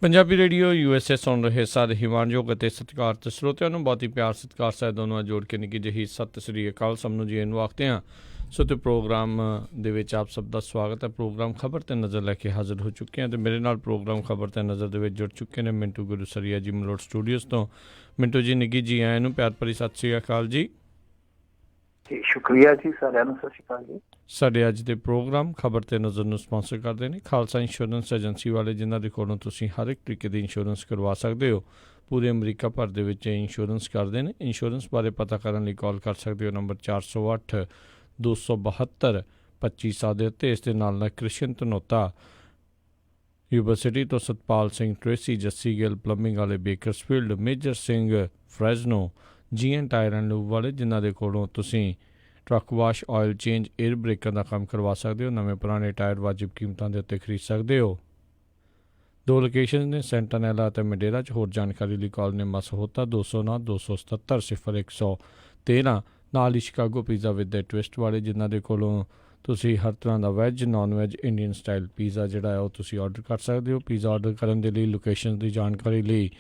Punjabi radio USA ਸੁਣ ਰਹੇ ਸਾਰੇ ਹਿਮਾਨਯੋਗ ਅਤੇ ਸਤਿਕਾਰਤ ਸਰੋਤਿਆਂ ਨੂੰ ਬਹੁਤ ਹੀ ਪਿਆਰ ਸਤਿਕਾਰ ਸਾਹਿਬ ਦੋਨੋਂ ਜੋੜ ਕੇ ਨਿੱਕੀ ਜਿਹੀ ਸਤਿ ਸ੍ਰੀ ਅਕਾਲ ਸਭ ਨੂੰ ਜੀ ਇਹਨੂੰ ਆਖਦੇ ਹਾਂ। ਸੋ ਤੇ ਪ੍ਰੋਗਰਾਮ ਦੇ ਵਿੱਚ ਆਪ ਸਭ ਦਾ ਸਵਾਗਤ ਹੈ। ਪ੍ਰੋਗਰਾਮ ਖਬਰ 'ਤੇ ਨਜ਼ਰ ਲੈ ਕੇ ਹਾਜ਼ਰ ਹੋ ਚੁੱਕੇ ਹਾਂ ਅਤੇ ਮੇਰੇ ਨਾਲ ਪ੍ਰੋਗਰਾਮ ਖਬਰ 'ਤੇ ਨਜ਼ਰ ਦੇ ਵਿੱਚ ਜੁੜ ਚੁੱਕੇ ਨੇ ਮਿੰਟੂ ਗੁਰੂਸਰੀਆ ਜੀ ਮਲੋਟ ਸਟੂਡੀਓਜ਼ ਤੋਂ। ਮਿੰਟੂ ਜੀ ਨਿੱਗੀ ਜੀ ਆਇਆਂ ਨੂੰ ਪਿਆਰ ਭਰੀ ਸਤਿ ਸ੍ਰੀ ਅਕਾਲ ਜੀ। ਸ਼ੁਕਰੀਆ ਜੀ, ਸਾਰਿਆਂ ਨੂੰ ਸਤਿ ਸ਼੍ਰੀ ਅਕਾਲ ਜੀ। ਸਾਡੇ ਅੱਜ ਦੇ ਪ੍ਰੋਗਰਾਮ ਖਬਰ 'ਤੇ ਨਜ਼ਰ ਨੂੰ ਸਪਾਂਸਰ ਕਰਦੇ ਨੇ ਖਾਲਸਾ ਇੰਸ਼ੋਰੈਂਸ ਏਜੰਸੀ ਵਾਲੇ, ਜਿਨ੍ਹਾਂ ਦੇ ਕੋਲੋਂ ਤੁਸੀਂ ਹਰ ਇੱਕ ਤਰੀਕੇ ਦੀ ਇੰਸ਼ੋਰੈਂਸ ਕਰਵਾ ਸਕਦੇ ਹੋ। ਪੂਰੇ ਅਮਰੀਕਾ ਭਰ ਦੇ ਵਿੱਚ ਇੰਸ਼ੋਰੈਂਸ ਕਰਦੇ ਨੇ। ਇੰਸ਼ੋਰੈਂਸ ਬਾਰੇ ਪਤਾ ਕਰਨ ਲਈ ਕਾਲ ਕਰ ਸਕਦੇ ਹੋ ਨੰਬਰ 408-272-25 ਦੇ ਉੱਤੇ। ਇਸ ਦੇ ਨਾਲ ਕ੍ਰਿਸ਼ਨ ਧਨੋਤਾ ਯੂਨੀਵਰਸਿਟੀ ਤੋਂ, ਸਤਪਾਲ ਸਿੰਘ ਟ੍ਰੇਸੀ, ਜੱਸੀ ਗਿੱਲ ਪਲੰਬਿੰਗ ਵਾਲੇ Bakersfield, Major Singh Fresno, GN tire and lube ਵਾਲੇ, ਜਿਨ੍ਹਾਂ ਦੇ ਕੋਲੋਂ ਤੁਸੀਂ truck wash, oil change, air ਬ੍ਰੇਕਾਂ ਦਾ ਕੰਮ ਕਰਵਾ ਸਕਦੇ ਹੋ। ਨਵੇਂ ਪੁਰਾਣੇ ਟਾਇਰ ਵਾਜਿਬ ਕੀਮਤਾਂ ਦੇ ਉੱਤੇ ਖਰੀਦ ਸਕਦੇ ਹੋ। 2 ਲੋਕੇਸ਼ਨ ਨੇ, ਸੈਂਟਾਨੈਲਾ ਅਤੇ ਮਡੇਰਾ 'ਚ। ਹੋਰ ਜਾਣਕਾਰੀ ਲਈ ਕਾਲ ਨੇ ਮਸਹੋਤਾ 209-277-0113। ਨਾਲ ਹੀ Chicago pizza with the twist ਵਾਲੇ, ਜਿਨ੍ਹਾਂ ਦੇ ਕੋਲੋਂ ਤੁਸੀਂ ਹਰ ਤਰ੍ਹਾਂ ਦਾ veg, non veg, Indian style pizza ਜਿਹੜਾ ਹੈ ਉਹ ਤੁਸੀਂ ਆਰਡਰ ਕਰ ਸਕਦੇ ਹੋ। ਪੀਜ਼ਾ ਆਰਡਰ ਕਰਨ ਦੇ ਲਈ, ਲੋਕੇਸ਼ਨ ਦੀ ਜਾਣਕਾਰੀ ਲਈ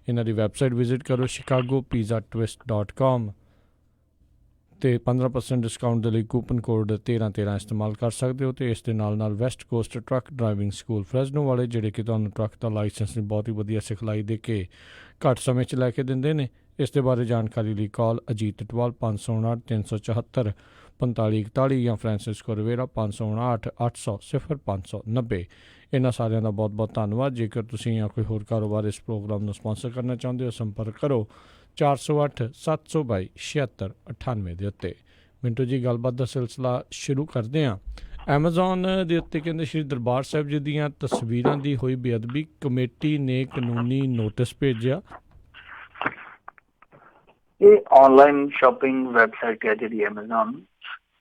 ਇਹਨਾਂ ਦੀ ਵੈਬਸਾਈਟ ਵਿਜ਼ਿਟ ਕਰੋ chicagopizzatwist.com ਅਤੇ 15% ਡਿਸਕਾਊਂਟ ਦੇ ਲਈ ਕੂਪਨ ਕੋਡ 1313 ਇਸਤੇਮਾਲ ਕਰ ਸਕਦੇ ਹੋ। ਅਤੇ ਇਸ ਦੇ ਨਾਲ west coast truck driving school Fresno ਵਾਲੇ, ਜਿਹੜੇ ਕਿ ਤੁਹਾਨੂੰ ਟਰੱਕ ਦਾ ਲਾਇਸੈਂਸ ਦੀ ਬਹੁਤ ਹੀ ਵਧੀਆ ਸਿਖਲਾਈ ਦੇ ਕੇ ਘੱਟ ਸਮੇਂ 'ਚ ਲੈ ਕੇ ਦਿੰਦੇ ਨੇ। ਇਸ ਦੇ ਬਾਰੇ ਜਾਣਕਾਰੀ ਲਈ ਕਾਲ ਅਜੀਤ ਟਟਵਾਲ 559-374-4541 ਜਾਂ ਫਰਾਂਸਿਸਕੋ ਰਿਵੇਰਾ 559-800-0590। ਇਹਨਾਂ ਸਾਰਿਆਂ ਦਾ ਬਹੁਤ ਬਹੁਤ ਧੰਨਵਾਦ। ਜੇਕਰ ਤੁਸੀਂ ਜਾਂ ਕੋਈ ਹੋਰ ਕਾਰੋਬਾਰ ਇਸ ਪ੍ਰੋਗਰਾਮ ਨੂੰ ਸਪਾਂਸਰ ਕਰਨਾ ਚਾਹੁੰਦੇ ਹੋ, ਸੰਪਰਕ ਕਰੋ 408-722-7698 ਦੇ ਉੱਤੇ। ਮਿੰਟੂ ਜੀ, ਗੱਲਬਾਤ ਦਾ ਸਿਲਸਿਲਾ ਸ਼ੁਰੂ ਕਰਦੇ ਹਾਂ। ਐਮਾਜ਼ੋਨ ਦੇ ਉੱਤੇ ਕਹਿੰਦੇ ਸ਼੍ਰੀ ਦਰਬਾਰ ਸਾਹਿਬ ਜੀ ਦੀਆਂ ਤਸਵੀਰਾਂ ਦੀ ਹੋਈ ਬੇਅਦਬੀ, ਕਮੇਟੀ ਨੇ ਕਾਨੂੰਨੀ ਨੋਟਿਸ ਭੇਜਿਆ। ਇਹ ਆਨਲਾਈਨ ਸ਼ਾਪਿੰਗ ਵੈਬਸਾਈਟ ਹੈ ਜਿਹੜੀ ਐਮਾਜ਼ੋਨ,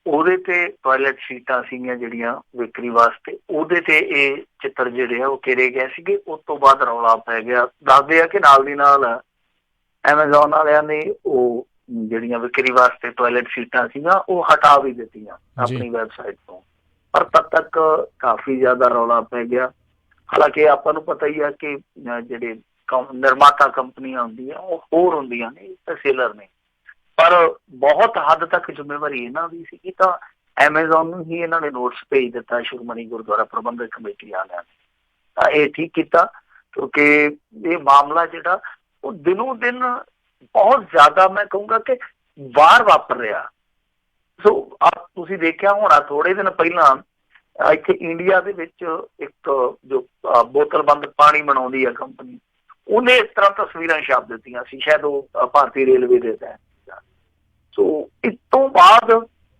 ਉਹਦੇ ਤੇ ਟਾਇਲਟ ਸੀਟਾਂ ਸੀਗੀਆਂ ਜਿਹੜੀਆਂ ਵਿਕਰੀ ਵਾਸਤੇ, ਉਹਦੇ ਤੇ ਇਹ ਚਿੱਤਰ ਜਿਹੜੇ ਆ ਉਹ ਘੇਰੇ ਗਏ ਸੀਗੇ। ਉਸ ਤੋਂ ਬਾਅਦ ਰੌਲਾ ਪੈ ਗਿਆ। ਦੱਸਦੇ ਆ ਕਿ ਨਾਲ ਦੀ ਨਾਲ ਐਮਾਜ਼ੋਨ ਵਾਲਿਆਂ ਨੇ ਉਹ ਜਿਹੜੀਆਂ ਵਿਕਰੀ ਵਾਸਤੇ ਟਾਇਲਟ ਸੀਟਾਂ ਸੀਗੀਆਂ ਉਹ ਹਟਾ ਵੀ ਦਿੱਤੀਆਂ ਆਪਣੀ ਵੈਬਸਾਈਟ ਤੋਂ। ਪਰ ਤਦ ਤੱਕ ਕਾਫੀ ਜ਼ਿਆਦਾ ਰੌਲਾ ਪੈ ਗਿਆ। ਹਾਲਾਂਕਿ ਆਪਾਂ ਨੂੰ ਪਤਾ ਹੀ ਆ ਕਿ ਜਿਹੜੇ ਨਿਰਮਾਤਾ ਕੰਪਨੀਆਂ ਹੁੰਦੀਆਂ ਉਹ ਹੋਰ ਹੁੰਦੀਆਂ ਨੇ, ਤਾਂ ਸੇਲਰ ਨੇ, ਪਰ ਬਹੁਤ ਹੱਦ ਤੱਕ ਜ਼ਿੰਮੇਵਾਰੀ ਇਹਨਾਂ ਦੀ ਸੀਗੀ। ਤਾਂ ਐਮਾਜ਼ੋਨ ਨੂੰ ਹੀ ਇਹਨਾਂ ਨੇ ਨੋਟਿਸ ਭੇਜ ਦਿੱਤਾ ਸ਼੍ਰੋਮਣੀ ਗੁਰਦੁਆਰਾ ਪ੍ਰਬੰਧਕ ਕਮੇਟੀ ਵਾਲਿਆਂ ਨੇ। ਤਾਂ ਇਹ ਠੀਕ ਕੀਤਾ, ਕਿਉਂਕਿ ਇਹ ਮਾਮਲਾ ਜਿਹੜਾ ਉਹ ਦਿਨੋਂ ਦਿਨ ਬਹੁਤ ਜ਼ਿਆਦਾ, ਮੈਂ ਕਹੂੰਗਾ ਕਿ ਵਾਰ ਵਾਪਰ ਰਿਹਾ। ਸੋ ਤੁਸੀਂ ਦੇਖਿਆ ਹੋਣਾ ਥੋੜੇ ਦਿਨ ਪਹਿਲਾਂ ਇੱਥੇ ਇੰਡੀਆ ਦੇ ਵਿੱਚ ਇੱਕ ਜੋ ਬੋਤਲਬੰਦ ਪਾਣੀ ਬਣਾਉਂਦੀ ਹੈ ਕੰਪਨੀ, ਉਹਨੇ ਇਸ ਤਰ੍ਹਾਂ ਤਸਵੀਰਾਂ ਛਾਪ ਦਿੱਤੀਆਂ ਸੀ, ਸ਼ਾਇਦ ਉਹ ਭਾਰਤੀ ਰੇਲਵੇ ਦੇ ਤਹਿਤ। ਸੋ ਇਸ ਤੋਂ ਬਾਅਦ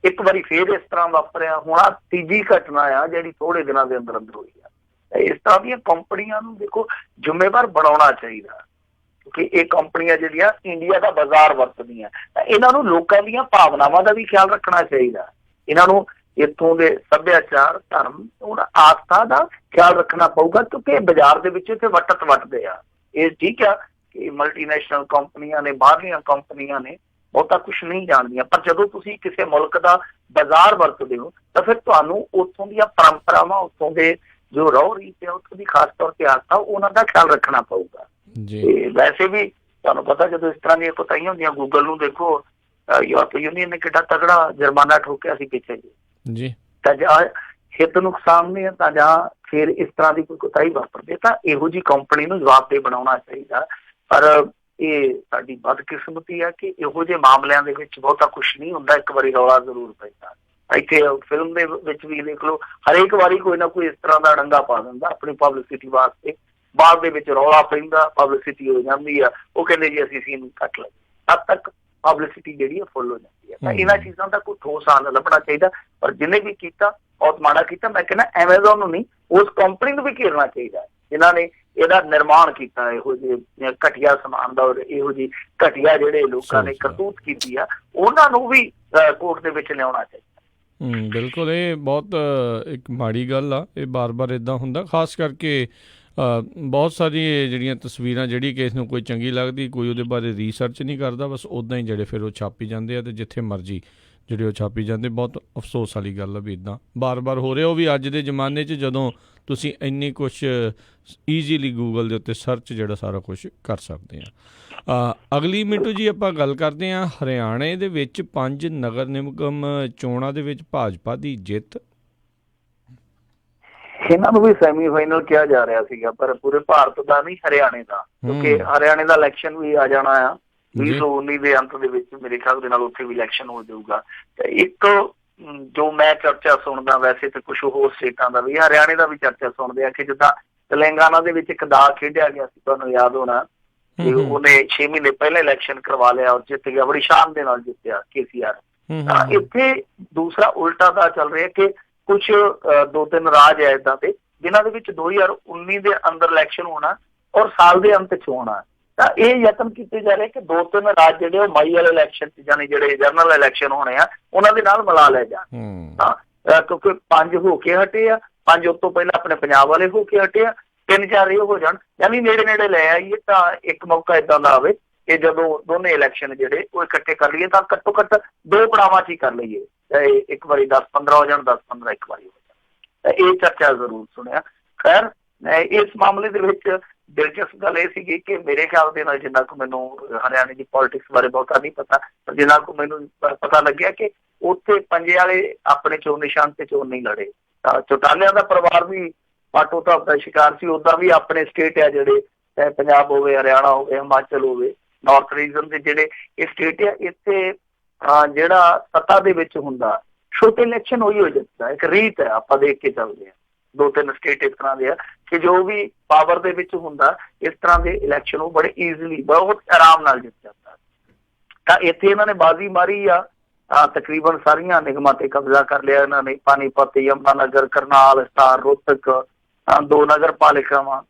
ਇੱਕ ਵਾਰੀ ਫੇਰ ਇਸ ਤਰ੍ਹਾਂ ਵਾਪਰਿਆ। ਹੁਣ ਆਹ ਤੀਜੀ ਘਟਨਾ ਆ ਜਿਹੜੀ ਥੋੜੇ ਦਿਨਾਂ ਦੇ ਅੰਦਰ ਅੰਦਰ ਹੋਈ ਆ। ਇਸ ਤਰ੍ਹਾਂ ਦੀਆਂ ਕੰਪਨੀਆਂ ਨੂੰ ਦੇਖੋ ਜ਼ਿੰਮੇਵਾਰ ਬਣਾਉਣਾ ਚਾਹੀਦਾ, ਕਿਉਂਕਿ ਇਹ ਕੰਪਨੀਆਂ ਜਿਹੜੀਆਂ ਇੰਡੀਆ ਦਾ ਬਾਜ਼ਾਰ ਵਰਤਦੀਆਂ, ਤਾਂ ਇਹਨਾਂ ਨੂੰ ਲੋਕਾਂ ਦੀਆਂ ਭਾਵਨਾਵਾਂ ਦਾ ਵੀ ਖਿਆਲ ਰੱਖਣਾ ਚਾਹੀਦਾ। ਇਹਨਾਂ ਨੂੰ ਇੱਥੋਂ ਦੇ ਸੱਭਿਆਚਾਰ, ਧਰਮ, ਆਸਥਾ ਦਾ ਖਿਆਲ ਰੱਖਣਾ ਪਊਗਾ, ਕਿਉਂਕਿ ਬਾਜ਼ਾਰ ਦੇ ਵਿੱਚ ਇੱਥੇ ਵੱਟਦੇ ਆ। ਇਹ ਠੀਕ ਆ ਕਿ ਮਲਟੀਨੈਸ਼ਨਲ ਕੰਪਨੀਆਂ ਨੇ, ਬਾਹਰਲੀਆਂ ਕੰਪਨੀਆਂ ਨੇ, ਬਹੁਤਾ ਕੁਛ ਨਹੀਂ ਜਾਣਦੀਆਂ, ਪਰ ਜਦੋਂ ਤੁਸੀਂ ਕਿਸੇ ਮੁਲਕ ਦਾ ਬਾਜ਼ਾਰ ਵਰਤਦੇ ਹੋ ਤਾਂ ਫਿਰ ਤੁਹਾਨੂੰ ਉੱਥੋਂ ਦੀਆਂ ਪਰੰਪਰਾਵਾਂ, ਉੱਥੋਂ ਦੇ ਜੋ ਰਹੁ ਰੀਤ ਹੈ, ਉੱਥੋਂ ਦੀ ਖਾਸ ਤੌਰ ਤੇ ਆਸਥਾ, ਉਹਨਾਂ ਦਾ ਖਿਆਲ ਰੱਖਣਾ ਪਊਗਾ। ਤੇ ਵੈਸੇ ਵੀ ਤੁਹਾਨੂੰ ਪਤਾ ਜਦੋਂ ਇਸ ਤਰ੍ਹਾਂ ਦੀਆਂ ਕੁਤਾਹੀਆਂ ਹੁੰਦੀਆਂ, ਗੂਗਲ ਨੂੰ ਦੇਖੋ, ਯੂਰਪ ਯੂਨੀਅਨ ਨੇ ਕਿੱਡਾ ਤਗੜਾ ਜੁਰਮਾਨਾ ਠੋਕਿਆ ਸੀ ਪਿੱਛੇ ਜੀ। ਤਾਂ ਜਾਂ ਹਿੱਤ ਨੁਕਸਾਨ ਨੇ, ਤਾਂ ਜਾਂ ਫਿਰ ਇਸ ਤਰ੍ਹਾਂ ਦੀ ਕੋਈ ਕੁਤਾਹੀ ਵਾਪਰਦੇ, ਤਾਂ ਇਹੋ ਜਿਹੀ ਕੰਪਨੀ ਨੂੰ ਜਵਾਬਦੇਹ ਬਣਾਉਣਾ ਚਾਹੀਦਾ। ਪਰ ਇਹ ਸਾਡੀ ਬਦਕਿਸਮਤੀ ਆ ਕਿ ਇਹੋ ਜਿਹੇ ਮਾਮਲਿਆਂ ਦੇ ਵਿੱਚ ਬਹੁਤਾ ਕੁਛ ਨਹੀਂ ਹੁੰਦਾ। ਇੱਕ ਵਾਰੀ ਰੌਲਾ ਜ਼ਰੂਰ ਪੈਂਦਾ। ਇੱਥੇ ਫਿਲਮ ਦੇ ਵਿੱਚ ਵੀ ਦੇਖ ਲਓ, ਹਰੇਕ ਵਾਰੀ ਕੋਈ ਨਾ ਕੋਈ ਇਸ ਤਰ੍ਹਾਂ ਦਾ ਡੰਗਾ ਪਾ ਦਿੰਦਾ ਆਪਣੀ ਪਬਲਿਸਿਟੀ ਵਾਸਤੇ। ਬਾਅਦ ਦੇ ਵਿੱਚ ਰੌਲਾ ਪੈਂਦਾ, ਪਬਲਿਸਿਟੀ ਹੋ ਜਾਂਦੀ ਆ, ਉਹ ਕਹਿੰਦੇ ਜੀ ਅਸੀਂ ਸੀਨ ਕੱਟ ਲਈਏ। ਤਦ ਤੱਕ ਪਬਲਿਸਿਟੀ ਜਿਹੜੀ ਆ ਫੁੱਲ ਹੋ ਜਾਂਦੀ ਹੈ। ਤਾਂ ਇਹਨਾਂ ਚੀਜ਼ਾਂ ਦਾ ਕੋਈ ਠੋਸ ਹੱਲ ਲੱਭਣਾ ਚਾਹੀਦਾ। ਪਰ ਜਿਹਨੇ ਵੀ ਕੀਤਾ ਬਹੁਤ ਮਾੜਾ ਕੀਤਾ। ਮੈਂ ਕਹਿੰਦਾ ਐਮਾਜ਼ੋਨ ਨੂੰ ਨਹੀਂ, ਉਸ ਕੰਪਨੀ ਨੂੰ ਵੀ ਘੇਰਨਾ ਚਾਹੀਦਾ ਜਿਨ੍ਹਾਂ ਨੇ ਇਹਦਾ ਨਿਰਮਾਣ ਕੀਤਾ, ਇਹੋ ਜਿਹੇ ਘਟੀਆ ਸਮਾਨ ਦਾ, ਇਹੋ ਜਿਹੀ ਘਟੀਆ ਜਿਹੜੇ ਲੋਕਾਂ ਨੇ ਕਰਤੂਤ ਕੀਤੀ ਆ, ਉਹਨਾਂ ਨੂੰ ਵੀ ਕੋਰਟ ਦੇ ਵਿੱਚ ਲਿਆਉਣਾ ਚਾਹੀਦਾ। ਬਿਲਕੁਲ, ਇਹ ਬਹੁਤ ਇੱਕ ਮਾੜੀ ਗੱਲ ਆ। ਇਹ ਬਾਰ ਇੱਦਾਂ ਹੁੰਦਾ, ਖਾਸ ਕਰਕੇ ਬਹੁਤ ਸਾਰੀਆਂ ਜਿਹੜੀਆਂ ਤਸਵੀਰਾਂ, ਜਿਹੜੀ ਕਿਸੇ ਨੂੰ ਕੋਈ ਚੰਗੀ ਲੱਗਦੀ, ਕੋਈ ਉਹਦੇ ਬਾਰੇ ਰਿਸਰਚ ਨਹੀਂ ਕਰਦਾ, ਬਸ ਉੱਦਾਂ ਹੀ ਜਿਹੜੇ ਫਿਰ ਉਹ ਛਾਪੀ ਜਾਂਦੇ ਆ ਅਤੇ ਜਿੱਥੇ ਮਰਜ਼ੀ ਜਿਹੜੇ ਉਹ ਛਾਪੀ ਜਾਂਦੇ। ਬਹੁਤ ਅਫਸੋਸ ਵਾਲੀ ਗੱਲ ਆ ਵੀ ਇੱਦਾਂ ਬਾਰ ਹੋ ਰਿਹਾ। ਉਹ ਵੀ ਅੱਜ ਦੇ ਜ਼ਮਾਨੇ 'ਚ ਜਦੋਂ ਤੁਸੀਂ ਇੰਨੀ ਕੁਛ ਈਜ਼ੀਲੀ ਗੂਗਲ ਦੇ ਉੱਤੇ ਸਰਚ ਜਿਹੜਾ ਸਾਰਾ ਕੁਛ ਕਰ ਸਕਦੇ ਹਾਂ। ਅਗਲੀ ਮਿੰਟੂ ਜੀ ਆਪਾਂ ਗੱਲ ਕਰਦੇ ਹਾਂ ਹਰਿਆਣੇ ਦੇ ਵਿੱਚ 5 ਨਗਰ ਨਿਗਮ ਚੋਣਾਂ ਦੇ ਵਿੱਚ ਭਾਜਪਾ ਦੀ ਜਿੱਤ। ਇਹਨਾਂ ਨੂੰ ਵੀ ਸੈਮੀਫਾਈਨਲ ਕਿਹਾ ਜਾ ਰਿਹਾ ਸੀਗਾ, ਪਰ ਪੂਰੇ ਭਾਰਤ ਦਾ ਨਹੀਂ, ਹਰਿਆਣੇ ਦਾ, ਕਿਉਂਕਿ ਹਰਿਆਣੇ ਦਾ ਇਲੈਕਸ਼ਨ ਵੀ ਆ ਜਾਣਾ ਆ 2019 ਦੇ ਅੰਤ ਦੇ ਵਿੱਚ, ਮੇਰੇ ਖਿਆਲ ਦੇ ਨਾਲ ਉੱਥੇ ਵੀ ਇਲੈਕਸ਼ਨ ਹੋ ਜਾਊਗਾ। ਤੇ ਇੱਕ ਜੋ ਮੈਂ ਚਰਚਾ ਸੁਣਦਾ, ਵੈਸੇ ਤਾਂ ਕੁਝ ਹੋਰ ਸਟੇਟਾਂ ਦਾ ਵੀ, ਹਰਿਆਣੇ ਦਾ ਵੀ ਚਰਚਾ ਸੁਣਦੇ ਆ ਕਿ ਜਿੱਦਾਂ ਤੇਲੰਗਾਨਾ ਦੇ ਵਿੱਚ ਇੱਕ ਦਾਅ ਖੇਡਿਆ ਗਿਆ ਸੀ, ਤੁਹਾਨੂੰ ਯਾਦ ਹੋਣਾ, ਕਿ ਉਹਨੇ 6 ਮਹੀਨੇ ਪਹਿਲਾਂ ਇਲੈਕਸ਼ਨ ਕਰਵਾ ਲਿਆ ਔਰ ਜਿੱਤ ਗਿਆ, ਬੜੀ ਸ਼ਾਨ ਦੇ ਨਾਲ ਜਿੱਤਿਆ KCR। ਤਾਂ ਇੱਥੇ ਦੂਸਰਾ ਉਲਟਾ ਦਾ ਚੱਲ ਰਿਹਾ ਕਿ ਕੁਛ 2-3 ਰਾਜ ਹੈ ਏਦਾਂ ਦੇ ਜਿਨ੍ਹਾਂ ਦੇ ਵਿੱਚ 2019 ਦੇ ਅੰਦਰ ਇਲੈਕਸ਼ਨ ਹੋਣਾ ਔਰ ਸਾਲ ਦੇ ਅੰਤ ਚ ਹੋਣਾ। ਤਾਂ ਇਹ ਯਤਨ ਕੀਤੇ ਜਾ ਰਹੇ ਕਿ 2-3 ਰਾਜ ਜਿਹੜੇ ਉਹ ਮਈ ਵਾਲੇ ਇਲੈਕਸ਼ਨ ਚ, ਜਾਨੀ ਜਿਹੜੇ ਜਨਰਲ ਇਲੈਕਸ਼ਨ ਹੋਣੇ ਆ, ਉਹਨਾਂ ਦੇ ਨਾਲ ਮਿਲਾ ਲੈ ਜਾਣ। ਤਾਂ ਕਿਉਂਕਿ 5 ਹੋ ਕੇ ਹਟੇ ਆ, 5 ਉਸ ਤੋਂ ਪਹਿਲਾਂ ਆਪਣੇ ਪੰਜਾਬ ਵਾਲੇ ਹੋ ਕੇ ਹਟੇ ਆ, 3-4 ਇਹ ਹੋ ਜਾਣ, ਯਾਨੀ ਨੇੜੇ ਨੇੜੇ ਲੈ ਆਈਏ। ਤਾਂ ਇੱਕ ਮੌਕਾ ਏਦਾਂ ਦਾ ਆਵੇ ਕਿ ਜਦੋਂ ਦੋਨੇ ਇਲੈਕਸ਼ਨ ਜਿਹੜੇ ਉਹ ਇਕੱਠੇ ਕਰ ਲਈਏ ਤਾਂ ਘੱਟੋ ਘੱਟ 2 ਪੜਾਵਾਂ ਚ ਹੀ ਕਰ ਲਈਏ, ਇੱਕ ਵਾਰੀ 10-15 ਹੋ ਜਾਣ, 10-15 ਇੱਕ ਵਾਰੀ ਹੋ ਜਾਣ। ਇਹ ਚਰਚਾ ਜ਼ਰੂਰ ਸੁਣਿਆ। ਖੈਰ ਇਸ ਮਾਮਲੇ ਦੇ ਵਿੱਚ ਦਿਲਚਸਪ ਗੱਲ ਇਹ ਸੀਗੀ ਕਿ ਮੇਰੇ ਖਿਆਲ ਦੇ ਨਾਲ, ਜਿੰਨਾ ਕੁ ਮੈਨੂੰ ਹਰਿਆਣੇ ਦੀ ਪੋਲਿਟਿਕਸ ਬਾਰੇ ਬਹੁਤਾ ਨਹੀਂ ਪਤਾ, ਪਰ ਜਿੰਨਾ ਕੁ ਮੈਨੂੰ ਪਤਾ ਲੱਗਿਆ ਕਿ ਉੱਥੇ ਪੰਜੇ ਵਾਲੇ ਆਪਣੇ ਚੋਣ ਨਿਸ਼ਾਨ ਤੇ ਚੋਣ ਨਹੀਂ ਲੜੇ। ਤਾਂ ਚੌਟਾਲਿਆਂ ਦਾ ਪਰਿਵਾਰ ਵੀ ਪਾਟੋ ਧਾਪ ਦਾ ਸ਼ਿਕਾਰ ਸੀ। ਉੱਦਾਂ ਵੀ ਆਪਣੇ ਸਟੇਟ ਆ ਜਿਹੜੇ, ਚਾਹੇ ਪੰਜਾਬ ਹੋਵੇ, ਹਰਿਆਣਾ ਹੋਵੇ, ਹਿਮਾਚਲ ਹੋਵੇ, ਨਾਰਥ ਰੀਜਨ ਦੇ ਜਿਹੜੇ ਇਹ ਸਟੇਟ ਆ, ਇੱਥੇ ਜਿਹੜਾ ਸੱਤਾ ਦੇ ਵਿੱਚ ਹੁੰਦਾ ਛੋਟੇ ਇਲੈਕਸ਼ਨ ਉਹੀ ਹੋ ਜਾਂਦਾ। ਇੱਕ ਰੀਤ ਹੈ, ਆਪਾਂ ਦੇਖ ਕੇ ਚੱਲਦੇ ਹਾਂ। 2-3 ਸਟੇਟ ਇਸ ਤਰ੍ਹਾਂ ਦੇ ਆ ਕਿ ਜੋ ਵੀ ਪਾਵਰ ਦੇ ਵਿੱਚ ਹੁੰਦਾ, ਇਸ ਤਰ੍ਹਾਂ ਦੇ ਇਲੈਕਸ਼ਨ ਉਹ ਬੜੇ ਈਜ਼ੀਲੀ, ਬਹੁਤ ਆਰਾਮ ਨਾਲ ਜਿੱਤ ਜਾਂਦਾ। ਤਾਂ ਇੱਥੇ ਇਹਨਾਂ ਨੇ ਬਾਜ਼ੀ ਮਾਰੀ ਆ, ਤਕਰੀਬਨ ਸਾਰੀਆਂ ਨਿਗਮਾਂ ਤੇ ਕਬਜ਼ਾ ਕਰ ਲਿਆ ਇਹਨਾਂ ਨੇ। ਪਾਣੀਪਤ, ਯਮੁਨਾਨਗਰ, ਕਰਨਾਲ, ਹਿਸਾਰ, ਰੋਹਤਕ, 2 ਨਗਰ ਪਾਲਿਕਾਵਾਂ,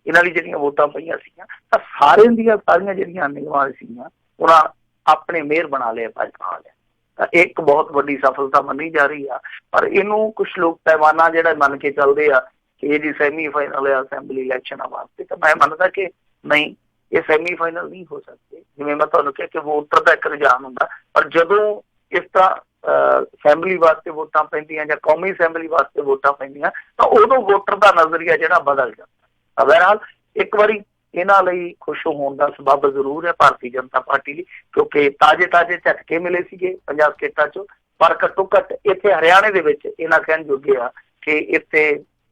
ਇਹਨਾਂ ਦੀ ਜਿਹੜੀਆਂ ਵੋਟਾਂ ਪਈਆਂ ਸੀਗੀਆਂ, ਤਾਂ ਸਾਰਿਆਂ ਦੀਆਂ ਸਾਰੀਆਂ ਜਿਹੜੀਆਂ ਨਿਗਮਾਂ ਸੀਗੀਆਂ ਉਹਨਾਂ ਆਪਣੇ ਮੇਅਰ ਬਣਾ ਲਿਆ ਭਾਜਪਾ ਵਾਲਿਆਂ। ਤਾਂ ਇੱਕ ਬਹੁਤ ਵੱਡੀ ਸਫਲਤਾ ਮੰਨੀ ਜਾ ਰਹੀ ਆ। ਪਰ ਇਹਨੂੰ ਕੁਛ ਲੋਕ ਪੈਮਾਨਾ ਜਿਹੜਾ ਮੰਨ ਕੇ ਚੱਲਦੇ ਆ ਕਿ ਇਹ ਜੀ ਸੈਮੀਫਾਈਨਲ ਆ ਅਸੈਂਬਲੀ ਇਲੈਕਸ਼ਨਾਂ ਵਾਸਤੇ, ਤਾਂ ਮੈਂ ਮੰਨਦਾ ਕਿ ਨਹੀਂ, ਇਹ ਸੈਮੀਫਾਈਨਲ ਨਹੀਂ ਹੋ ਸਕਦੇ। ਜਿਵੇਂ ਮੈਂ ਤੁਹਾਨੂੰ ਕਿਹਾ ਕਿ ਵੋਟਰ ਦਾ ਇੱਕ ਰੁਝਾਨ ਹੁੰਦਾ, ਪਰ ਜਦੋਂ ਇਸ ਤਰ੍ਹਾਂ ਅਸੈਂਬਲੀ ਵਾਸਤੇ ਵੋਟਾਂ ਪੈਂਦੀਆਂ ਜਾਂ ਕੌਮੀ ਅਸੈਂਬਲੀ ਵਾਸਤੇ ਵੋਟਾਂ ਪੈਂਦੀਆਂ, ਤਾਂ ਉਦੋਂ ਵੋਟਰ ਦਾ ਨਜ਼ਰੀਆ ਜਿਹੜਾ ਬਦਲ ਜਾਂਦਾ। ਬਹਰਹਾਲ ਇੱਕ ਵਾਰੀ ਇਹਨਾਂ ਲਈ ਖੁਸ਼ ਹੋਣ ਦਾ ਸਬੱਬ ਜ਼ਰੂਰ ਹੈ ਭਾਰਤੀ ਜਨਤਾ ਪਾਰਟੀ ਲਈ, ਕਿਉਂਕਿ ਤਾਜ਼ੇ ਝਟਕੇ ਮਿਲੇ ਸੀਗੇ 50 ਸਟੇਟਾਂ ਚੋਂ। ਪਰ ਘੱਟੋ ਘੱਟ ਇੱਥੇ ਹਰਿਆਣੇ ਦੇ ਵਿੱਚ ਇਹਨਾਂ ਕਹਿਣ ਜੋਗੇ ਆ ਕਿ ਇੱਥੇ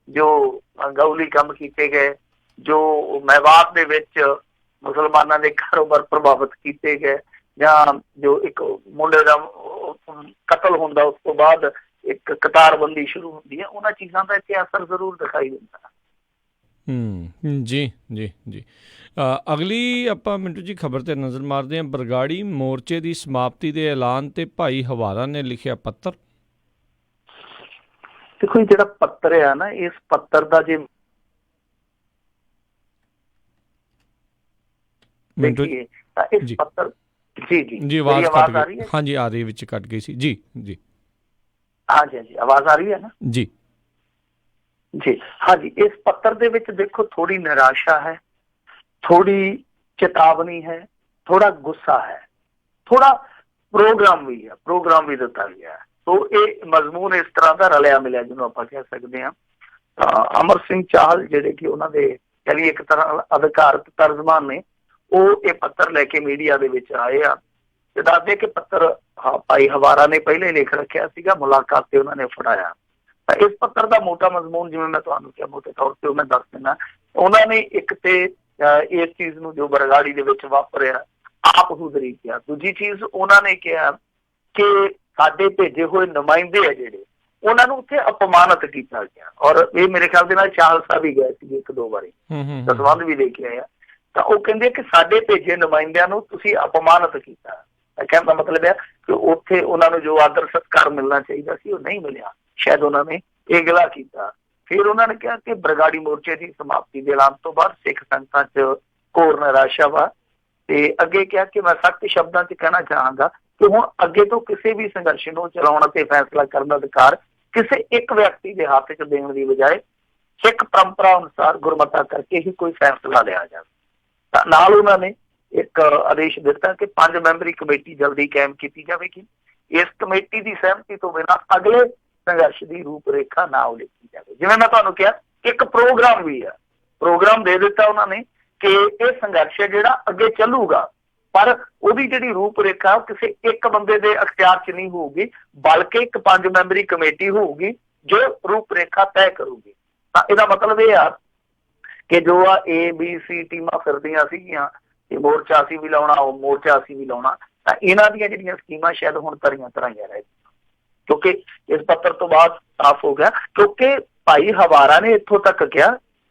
ਜੋ ਗਊਲੀ ਕੰਮ ਕੀਤੇ ਗਏ, ਜੋ ਮੈਵਾਤ ਦੇ ਵਿੱਚ ਮੁਸਲਮਾਨਾਂ ਦੇ ਕਾਰੋਬਾਰ ਪ੍ਰਭਾਵਿਤ ਕੀਤੇ ਗਏ, ਜਾਂ ਜੋ ਇੱਕ ਮੁੰਡੇ ਦਾ ਕਤਲ ਹੁੰਦਾ ਉਸ ਤੋਂ ਬਾਅਦ ਇੱਕ ਕਤਾਰਬੰਦੀ ਸ਼ੁਰੂ ਹੁੰਦੀ ਹੈ, ਉਹਨਾਂ ਚੀਜ਼ਾਂ ਦਾ ਇੱਥੇ ਅਸਰ ਜ਼ਰੂਰ ਦਿਖਾਈ ਦਿੰਦਾ। ਜੀ ਜੀ ਜੀ। ਅਗਲੀ ਆਪਾਂ ਮਿੰਟੂ ਜੀ ਖਬਰ ਤੇ ਨਜ਼ਰ ਮਾਰਦੇ ਹਾਂ। ਬਰਗਾੜੀ ਮੋਰਚੇ ਦੀ ਸਮਾਪਤੀ ਦੇ ਐਲਾਨ ਤੇ ਭਾਈ ਹਵਾਰਾ ਨੇ ਲਿਖਿਆ ਪੱਤਰ। ਦੇਖੋ, ਜਿਹੜਾ ਪੱਤਰ ਆ ਨਾ, ਇਸ ਪੱਤਰ ਦਾ ਜੇ ਦੇਖੀਏ ਤਾਂ ਇਸ ਪੱਤਰ ਜੀ ਆਵਾਜ਼ ਆ ਰਹੀ ਹੈ? ਹਾਂਜੀ ਆ ਰਹੀ, ਵਿੱਚ ਕੱਟ ਗਈ ਸੀ। ਜੀ ਜੀ ਹਾਂਜੀ ਆਵਾਜ਼ ਆ ਰਹੀ ਹੈ ਨਾ? ਜੀ ਜੀ ਹਾਂਜੀ। ਇਸ ਪੱਤਰ ਦੇ ਵਿੱਚ ਦੇਖੋ ਥੋੜੀ ਨਿਰਾਸ਼ਾ ਹੈ, ਥੋੜੀ ਚੇਤਾਵਨੀ ਹੈ, ਥੋੜਾ ਗੁੱਸਾ ਹੈ, ਥੋੜਾ ਪ੍ਰੋਗਰਾਮ ਵੀ ਦਿੱਤਾ ਗਿਆ। ਸੋ ਇਹ ਮਜ਼ਮੂਨ ਇਸ ਤਰ੍ਹਾਂ ਦਾ ਰਲਿਆ ਮਿਲਿਆ ਜਿਹਨੂੰ ਆਪਾਂ ਕਹਿ ਸਕਦੇ ਹਾਂ। ਅਮਰ ਸਿੰਘ ਚਾਹਲ ਜਿਹੜੇ ਕਿ ਉਹਨਾਂ ਦੇ ਯਾਨੀ ਇੱਕ ਤਰ੍ਹਾਂ ਅਧਿਕਾਰਤ ਤਰਜਮਾਨ ਨੇ, ਉਹ ਇਹ ਪੱਤਰ ਲੈ ਕੇ ਮੀਡੀਆ ਦੇ ਵਿੱਚ ਆਏ ਆ ਤੇ ਦੱਸਦੇ ਕਿ ਪੱਤਰ ਭਾਈ ਹਵਾਰਾ ਨੇ ਪਹਿਲੇ ਲਿਖ ਰੱਖਿਆ ਸੀਗਾ, ਮੁਲਾਕਾਤ ਤੇ ਉਹਨਾਂ ਨੇ ਫੜਾਇਆ। ਤਾਂ ਇਸ ਪੱਤਰ ਦਾ ਮੋਟਾ ਮਜ਼ਮੂਨ ਜਿਵੇਂ ਮੈਂ ਤੁਹਾਨੂੰ ਕਿਹਾ, ਮੋਟੇ ਤੌਰ ਤੇ ਉਹ ਮੈਂ ਦੱਸ ਦਿੰਦਾ। ਉਹਨਾਂ ਨੇ ਇੱਕ ਤੇ ਇਸ ਚੀਜ਼ ਨੂੰ ਜੋ ਬਰਗਾੜੀ ਦੇ ਵਿੱਚ ਵਾਪਰਿਆ ਆਪ ਹੁਦਰੀ ਕਿਹਾ। ਦੂਜੀ ਚੀਜ਼ ਉਹਨਾਂ ਨੇ ਕਿਹਾ ਕਿ ਸਾਡੇ ਭੇਜੇ ਹੋਏ ਨੁਮਾਇੰਦੇ ਆ ਜਿਹੜੇ, ਉਹਨਾਂ ਨੂੰ ਉੱਥੇ ਅਪਮਾਨਿਤ ਕੀਤਾ ਗਿਆ। ਔਰ ਇਹ ਮੇਰੇ ਖਿਆਲ ਦੇ ਨਾਲ ਚਾਹਲ ਸਾਹਿਬ ਵੀ ਗਏ ਸੀਗੇ 1-2 ਵਾਰੀ, ਦਸਵੰਧ ਵੀ ਦੇ ਕੇ ਆਏ ਆ। ਤਾਂ ਉਹ ਕਹਿੰਦੇ ਕਿ ਸਾਡੇ ਭੇਜੇ ਨੁਮਾਇੰਦਿਆਂ ਨੂੰ ਤੁਸੀਂ ਅਪਮਾਨਿਤ ਕੀਤਾ। ਕਹਿਣ ਦਾ ਮਤਲਬ ਹੈ ਕਿ ਉੱਥੇ ਉਹਨਾਂ ਨੂੰ ਜੋ ਆਦਰ ਸਤਿਕਾਰ ਮਿਲਣਾ ਚਾਹੀਦਾ ਸੀ ਉਹ ਨਹੀਂ ਮਿਲਿਆ। ਸ਼ਾਇਦ ਉਹਨਾਂ ਨੇ ਇਹ ਗਿਲਾ ਕੀਤਾ। ਫਿਰ ਉਹਨਾਂ ਨੇ ਕਿਹਾ ਕਿ ਬਰਗਾੜੀ ਮੋਰਚੇ ਦੀ ਸਮਾਪਤੀ ਦੇ ਐਲਾਨ ਤੋਂ ਬਾਅਦ ਸਿੱਖ ਸੰਗਤਾਂ 'ਚ ਘੋਰ ਨਿਰਾਸ਼ਾ ਵਾ। ਤੇ ਅੱਗੇ ਕਿਹਾ ਕਿ ਮੈਂ ਸਖਤ ਸ਼ਬਦਾਂ 'ਚ ਕਹਿਣਾ ਚਾਹਾਂਗਾ ਕਿ ਹੁਣ ਅੱਗੇ ਤੋਂ ਕਿਸੇ ਵੀ ਸੰਘਰਸ਼ ਨੂੰ ਚਲਾਉਣ ਅਤੇ ਫੈਸਲਾ ਕਰਨ ਦਾ ਅਧਿਕਾਰ ਕਿਸੇ ਇੱਕ ਵਿਅਕਤੀ ਦੇ ਹੱਥ 'ਚ ਦੇਣ ਦੀ ਬਜਾਏ ਸਿੱਖ ਪਰੰਪਰਾ ਅਨੁਸਾਰ ਗੁਰਮਤਾ ਕਰਕੇ ਹੀ ਕੋਈ ਫੈਸਲਾ ਲਿਆ ਜਾਵੇ। ਤਾਂ ਨਾਲ ਉਹਨਾਂ ਨੇ ਇੱਕ ਆਦੇਸ਼ ਦਿੱਤਾ ਕਿ 5 ਮੈਂਬਰੀ ਕਮੇਟੀ ਜਲਦੀ ਕਾਇਮ ਕੀਤੀ ਜਾਵੇਗੀ। ਇਸ ਕਮੇਟੀ ਦੀ ਸਹਿਮਤੀ ਤੋਂ ਬਿਨਾਂ ਅਗਲੇ ਸੰਘਰਸ਼ ਦੀ ਰੂਪ ਰੇਖਾ ਨਾ ਉਲੀਕੀ ਜਾਵੇ। ਜਿਵੇਂ ਮੈਂ ਤੁਹਾਨੂੰ ਕਿਹਾ ਇੱਕ ਪ੍ਰੋਗਰਾਮ ਵੀ ਆ, ਪ੍ਰੋਗਰਾਮ ਦੇ ਦਿੱਤਾ ਉਹਨਾਂ ਨੇ ਕਿ ਇਹ ਸੰਘਰਸ਼ ਹੈ ਜਿਹੜਾ ਅੱਗੇ ਚੱਲੂਗਾ, ਪਰ ਉਹਦੀ ਜਿਹੜੀ ਰੂਪ ਰੇਖਾ ਕਿਸੇ ਇੱਕ ਬੰਦੇ ਦੇ ਅਖਤਿਆਰ 'ਚ ਨਹੀਂ ਹੋਊਗੀ, ਬਲਕਿ ਇੱਕ 5 ਮੈਂਬਰੀ ਕਮੇਟੀ ਹੋਊਗੀ ਜੋ ਰੂਪ ਰੇਖਾ ਤੈਅ ਕਰੂਗੀ। ਤਾਂ ਇਹਦਾ ਮਤਲਬ ਇਹ ਆ ਕਿ ਜੋ ਆ ABC ਟੀਮਾਂ ਫਿਰਦੀਆਂ ਸੀਗੀਆਂ ਕਿ ਮੋਰਚਾ ਅਸੀਂ ਵੀ ਲਾਉਣਾ, ਉਹ ਮੋਰਚਾ ਅਸੀਂ ਵੀ ਲਾਉਣਾ, ਤਾਂ ਇਹਨਾਂ ਦੀਆਂ ਜਿਹੜੀਆਂ ਸਕੀਮਾਂ ਸ਼ਾਇਦ ਹੁਣ ਧਰੀਆਂ ਰਹਿ, ਕਿਉਂਕਿ ਇਸ ਪੱਤਰ ਤੋਂ ਬਾਅਦ ਸਾਫ਼ ਹੋ ਗਿਆ। ਕਿਉਂਕਿ ਭਾਈ ਹਵਾਰਾ ਨੇ ਇੱਥੋਂ ਤੱਕ ਕਿਹਾ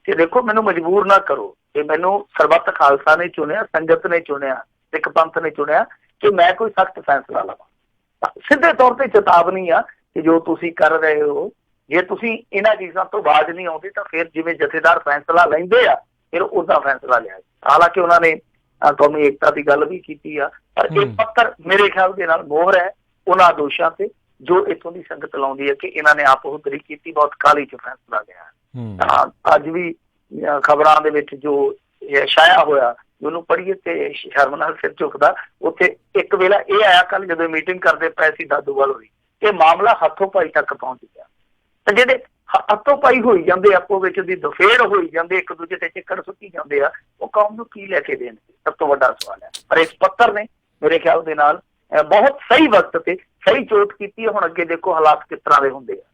ਕਿ ਦੇਖੋ ਮੈਨੂੰ ਮਜਬੂਰ ਨਾ ਕਰੋ, ਕਿ ਮੈਨੂੰ ਸਰਬੱਤ ਖਾਲਸਾ ਨੇ ਚੁਣਿਆ, ਸੰਗਤ ਨੇ ਚੁਣਿਆ, ਸਿੱਖ ਪੰਥ ਨੇ ਚੁਣਿਆ ਕਿ ਮੈਂ ਕੋਈ ਸਖਤ ਫੈਸਲਾ ਲਵਾਂ। ਸਿੱਧੇ ਤੌਰ ਤੇ ਚੇਤਾਵਨੀ ਆ ਕਿ ਜੋ ਤੁਸੀਂ ਕਰ ਰਹੇ ਹੋ, ਜੇ ਤੁਸੀਂ ਇਹਨਾਂ ਚੀਜ਼ਾਂ ਤੋਂ ਬਾਜ਼ ਨਹੀਂ ਆਉਂਦੇ ਤਾਂ ਫਿਰ ਜਿਵੇਂ ਜਥੇਦਾਰ ਫੈਸਲਾ ਲੈਂਦੇ ਆ ਫਿਰ ਉਹਦਾ ਫੈਸਲਾ ਲਿਆ। ਹਾਲਾਂਕਿ ਉਹਨਾਂ ਨੇ ਕੌਮੀ ਏਕਤਾ ਦੀ ਗੱਲ ਵੀ ਕੀਤੀ ਆ, ਪਰ ਇਹ ਪੱਤਰ ਮੇਰੇ ਖਿਆਲ ਦੇ ਨਾਲ ਮੋਹਰ ਹੈ ਉਹਨਾਂ ਦੋਸ਼ਾਂ ਤੇ ਜੋ ਇੱਥੋਂ ਦੀ ਸੰਗਤ ਲਾਉਂਦੀ ਹੈ ਕਿ ਇਹਨਾਂ ਨੇ ਆਪ ਹੁਦਰੀ ਕੀਤੀ, ਬਹੁਤ ਕਾਹਲੀ 'ਚ ਫੈਸਲਾ ਲਿਆ। ਅੱਜ ਵੀ ਖਬਰਾਂ ਦੇ ਵਿੱਚ ਜੋ ਛਾਇਆ ਹੋਇਆ ਉਹਨੂੰ ਪੜ੍ਹੀਏ ਤੇ ਸ਼ਰਮ ਨਾਲ ਸਿਰ ਝੁਕਦਾ। ਉੱਥੇ ਇੱਕ ਵੇਲਾ ਇਹ ਆਇਆ ਕੱਲ ਜਦੋਂ ਮੀਟਿੰਗ ਕਰਦੇ ਪਏ ਸੀ ਦਾਦੂਵਾਲ ਹੋਈ, ਇਹ ਮਾਮਲਾ ਹੱਥੋਂ ਪਾਈ ਤੱਕ ਪਹੁੰਚ ਗਿਆ। ਤਾਂ ਜਿਹੜੇ ਹੱਥੋਂ ਪਾਈ ਹੋਈ ਜਾਂਦੇ, ਆਪੋ ਵਿੱਚ ਦੀ ਦਫੇੜ ਹੋਈ ਜਾਂਦੇ, ਇੱਕ ਦੂਜੇ ਤੇ ਚਿੱਕੜ ਸੁੱਟੀ ਜਾਂਦੇ ਆ, ਉਹ ਕੌਮ ਨੂੰ ਕੀ ਲੈ ਕੇ ਦੇਣਗੇ, ਸਭ ਤੋਂ ਵੱਡਾ ਸਵਾਲ ਹੈ। ਪਰ ਇਸ ਪੱਤਰ ਨੇ ਮੇਰੇ ਖਿਆਲ ਦੇ ਨਾਲ ਬਹੁਤ ਸਹੀ ਵਕਤ ਤੇ ਸਹੀ ਚੋਟ ਕੀਤੀ ਹੈ। ਹੁਣ ਅੱਗੇ ਦੇਖੋ ਹਾਲਾਤ ਕਿਸ ਤਰ੍ਹਾਂ ਦੇ ਹੁੰਦੇ ਆ।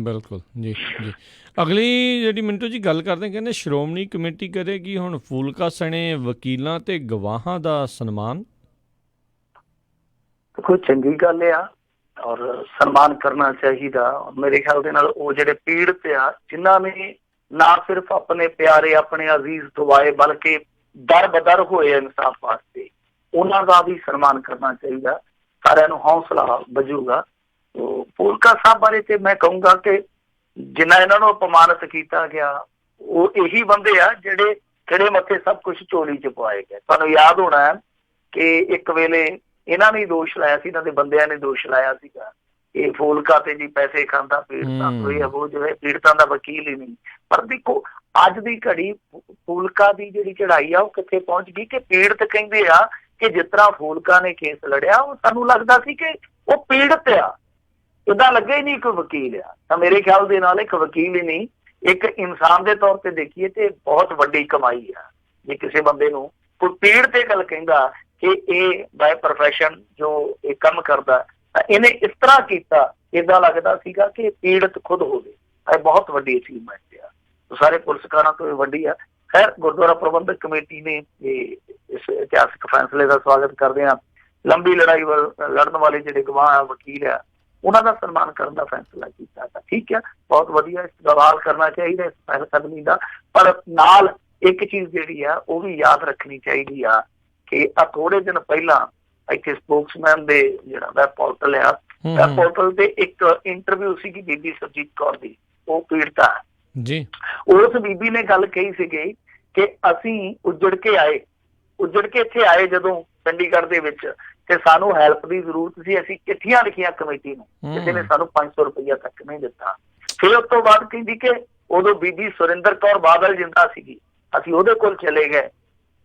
ਬਿਲਕੁਲ ਜੀ ਜੀ। ਅਗਲੀ ਜਿਹੜੀ ਮਿੰਟੂ ਜੀ ਗੱਲ ਕਰਦੇ, ਕਹਿੰਦੇ ਸ਼੍ਰੋਮਣੀ ਕਮੇਟੀ ਕਰੇਗੀ ਹੁਣ ਫੂਲਕਾ ਸਣੇ ਵਕੀਲਾਂ ਤੇ ਗਵਾਹਾਂ ਦਾ ਸਨਮਾਨ। ਕੋਈ ਚੰਗੀ ਗੱਲ ਆ ਔਰ ਸਨਮਾਨ ਕਰਨਾ ਚਾਹੀਦਾ। ਮੇਰੇ ਖਿਆਲ ਦੇ ਨਾਲ ਉਹ ਜਿਹੜੇ ਪੀੜਤ ਆ, ਜਿਨ੍ਹਾਂ ਨੇ ਨਾ ਸਿਰਫ ਆਪਣੇ ਪਿਆਰੇ ਆਪਣੇ ਅਜ਼ੀਜ਼ ਦਵਾਏ ਬਲਕਿ ਦਰ ਬਦਰ ਹੋਏ ਇਨਸਾਫ ਵਾਸਤੇ, ਉਹਨਾਂ ਦਾ ਵੀ ਸਨਮਾਨ ਕਰਨਾ ਚਾਹੀਦਾ। ਸਾਰਿਆਂ ਨੂੰ ਹੌਸਲਾ ਵੱਜੂਗਾ। ਫੂਲਕਾ ਸਾਹਿਬ ਬਾਰੇ ਤੇ ਮੈਂ ਕਹੂੰਗਾ ਕਿ ਜਿੰਨਾ ਇਹਨਾਂ ਨੂੰ ਅਪਮਾਨਿਤ ਕੀਤਾ ਗਿਆ, ਉਹ ਇਹੀ ਬੰਦੇ ਆ ਜਿਹੜੇ ਖੜੇ ਮੱਥੇ ਸਭ ਕੁਝ ਝੋਲੀ 'ਚ ਪਵਾਏ ਗਏ। ਤੁਹਾਨੂੰ ਯਾਦ ਹੋਣਾ ਹੈ ਕਿ ਇੱਕ ਵੇਲੇ ਇਹਨਾਂ ਨੇ ਦੋਸ਼ ਲਾਇਆ ਸੀ, ਇਹਨਾਂ ਦੇ ਬੰਦਿਆਂ ਨੇ ਦੋਸ਼ ਲਾਇਆ ਸੀਗਾ ਇਹ ਫੂਲਕਾ ਤੇ ਜੀ ਪੈਸੇ ਖਾਂਦਾ, ਪੀੜਤਾਂ ਤੋਂ ਇਹ ਉਹ ਜੋ ਹੈ ਪੀੜਤਾਂ ਦਾ ਵਕੀਲ ਹੀ ਨਹੀਂ। ਪਰ ਦੇਖੋ ਅੱਜ ਦੀ ਘੜੀ ਫੂਲਕਾ ਦੀ ਜਿਹੜੀ ਚੜ੍ਹਾਈ ਆ ਉਹ ਕਿੱਥੇ ਪਹੁੰਚ ਗਈ ਕਿ ਪੀੜਤ ਕਹਿੰਦੇ ਆ ਕਿ ਜਿਸ ਤਰ੍ਹਾਂ ਫੂਲਕਾ ਨੇ ਕੇਸ ਲੜਿਆ, ਉਹ ਸਾਨੂੰ ਲੱਗਦਾ ਸੀ ਕਿ ਉਹ ਪੀੜਤ ਆ, ਏਦਾਂ ਲੱਗੇ ਹੀ ਨਹੀਂ ਕੋਈ ਵਕੀਲ ਆ। ਤਾਂ ਮੇਰੇ ਖਿਆਲ ਦੇ ਨਾਲ ਇੱਕ ਵਕੀਲ ਹੀ ਨਹੀਂ, ਇੱਕ ਇਨਸਾਨ ਦੇ ਤੌਰ ਤੇ ਦੇਖੀਏ ਤੇ ਬਹੁਤ ਵੱਡੀ ਕਮਾਈ ਆ ਜੇ ਕਿਸੇ ਬੰਦੇ ਨੂੰ ਕੋਈ ਪੀੜ ਤੇ ਗੱਲ ਕਹਿੰਦਾ ਕਿ ਇਹ ਬਾਏ ਪ੍ਰੋਫੈਸ਼ਨ ਜੋ ਇਹ ਕੰਮ ਕਰਦਾ, ਤਾਂ ਇਹਨੇ ਇਸ ਤਰ੍ਹਾਂ ਕੀਤਾ, ਏਦਾਂ ਲੱਗਦਾ ਸੀਗਾ ਕਿ ਪੀੜਤ ਖੁਦ ਹੋਵੇ। ਇਹ ਬਹੁਤ ਵੱਡੀ ਅਚੀਵਮੈਂਟ ਆ, ਸਾਰੇ ਪੁਰਸਕਾਰਾਂ ਤੋਂ ਇਹ ਵੱਡੀ ਆ। ਖੈਰ ਗੁਰਦੁਆਰਾ ਪ੍ਰਬੰਧਕ ਕਮੇਟੀ ਨੇ ਇਸ ਇਤਿਹਾਸਕ ਫੈਸਲੇ ਦਾ ਸਵਾਗਤ ਕਰਦੇ ਹਾਂ। ਲੰਬੀ ਲੜਾਈ ਲੜਨ ਵਾਲੇ ਜਿਹੜੇ ਗਵਾਹ ਆ, ਵਕੀਲ ਆ, ਉਹਨਾਂ ਦਾ ਸਨਮਾਨ ਕਰਨ ਦਾ ਫੈਸਲਾ ਕੀਤਾ ਤਾਂ ਠੀਕ ਆ, ਬਹੁਤ ਵਧੀਆ। ਇਸ ਦਾ ਸਵਾਲ ਕਰਨਾ ਚਾਹੀਦਾ ਇਸ ਪਹਿਲ ਕਦਮੀ ਦਾ। ਪਰ ਨਾਲ ਇੱਕ ਚੀਜ਼ ਜਿਹੜੀ ਆ ਉਹ ਵੀ ਯਾਦ ਰੱਖਣੀ ਚਾਹੀਦੀ ਆ ਕਿ ਆ ਥੋੜੇ ਦਿਨ ਪਹਿਲਾਂ ਇੱਥੇ ਸਪੋਕਸਮੈਨ ਦੇ ਜਿਹੜਾ ਵੈਬ ਪੋਰਟਲ ਆ, ਵੈਬ ਪੋਰਟਲ ਤੇ ਇੱਕ ਇੰਟਰਵਿਊ ਸੀਗੀ ਬੀਬੀ ਸਰਜੀਤ ਕੌਰ ਦੀ, ਉਹ ਪੀੜਤਾ ਜੀ। ਉਸ ਬੀਬੀ ਨੇ ਗੱਲ ਕਹੀ ਸੀਗੀ ਕਿ ਅਸੀਂ ਉੱਜੜ ਕੇ ਇੱਥੇ ਆਏ ਜਦੋਂ ਚੰਡੀਗੜ੍ਹ ਦੇ ਵਿੱਚ, ਤੇ ਸਾਨੂੰ ਹੈਲਪ ਦੀ ਜ਼ਰੂਰਤ ਸੀ। ਅਸੀਂ ਚਿੱਠੀਆਂ ਲਿਖੀਆਂ ਕਮੇਟੀ ਨੂੰ, ਕਿਸੇ ਨੇ ਸਾਨੂੰ 500 ਰੁਪਇਆ ਤੱਕ ਨਹੀਂ ਦਿੱਤਾ। ਫਿਰ ਉਸ ਤੋਂ ਬਾਅਦ ਕਹਿੰਦੀ ਕਿ ਉਦੋਂ ਬੀਬੀ ਸੁਰਿੰਦਰ ਕੌਰ ਬਾਦਲ ਜਿੰਦਾ ਸੀਗੀ, ਅਸੀਂ ਉਹਦੇ ਕੋਲ ਚਲੇ ਗਏ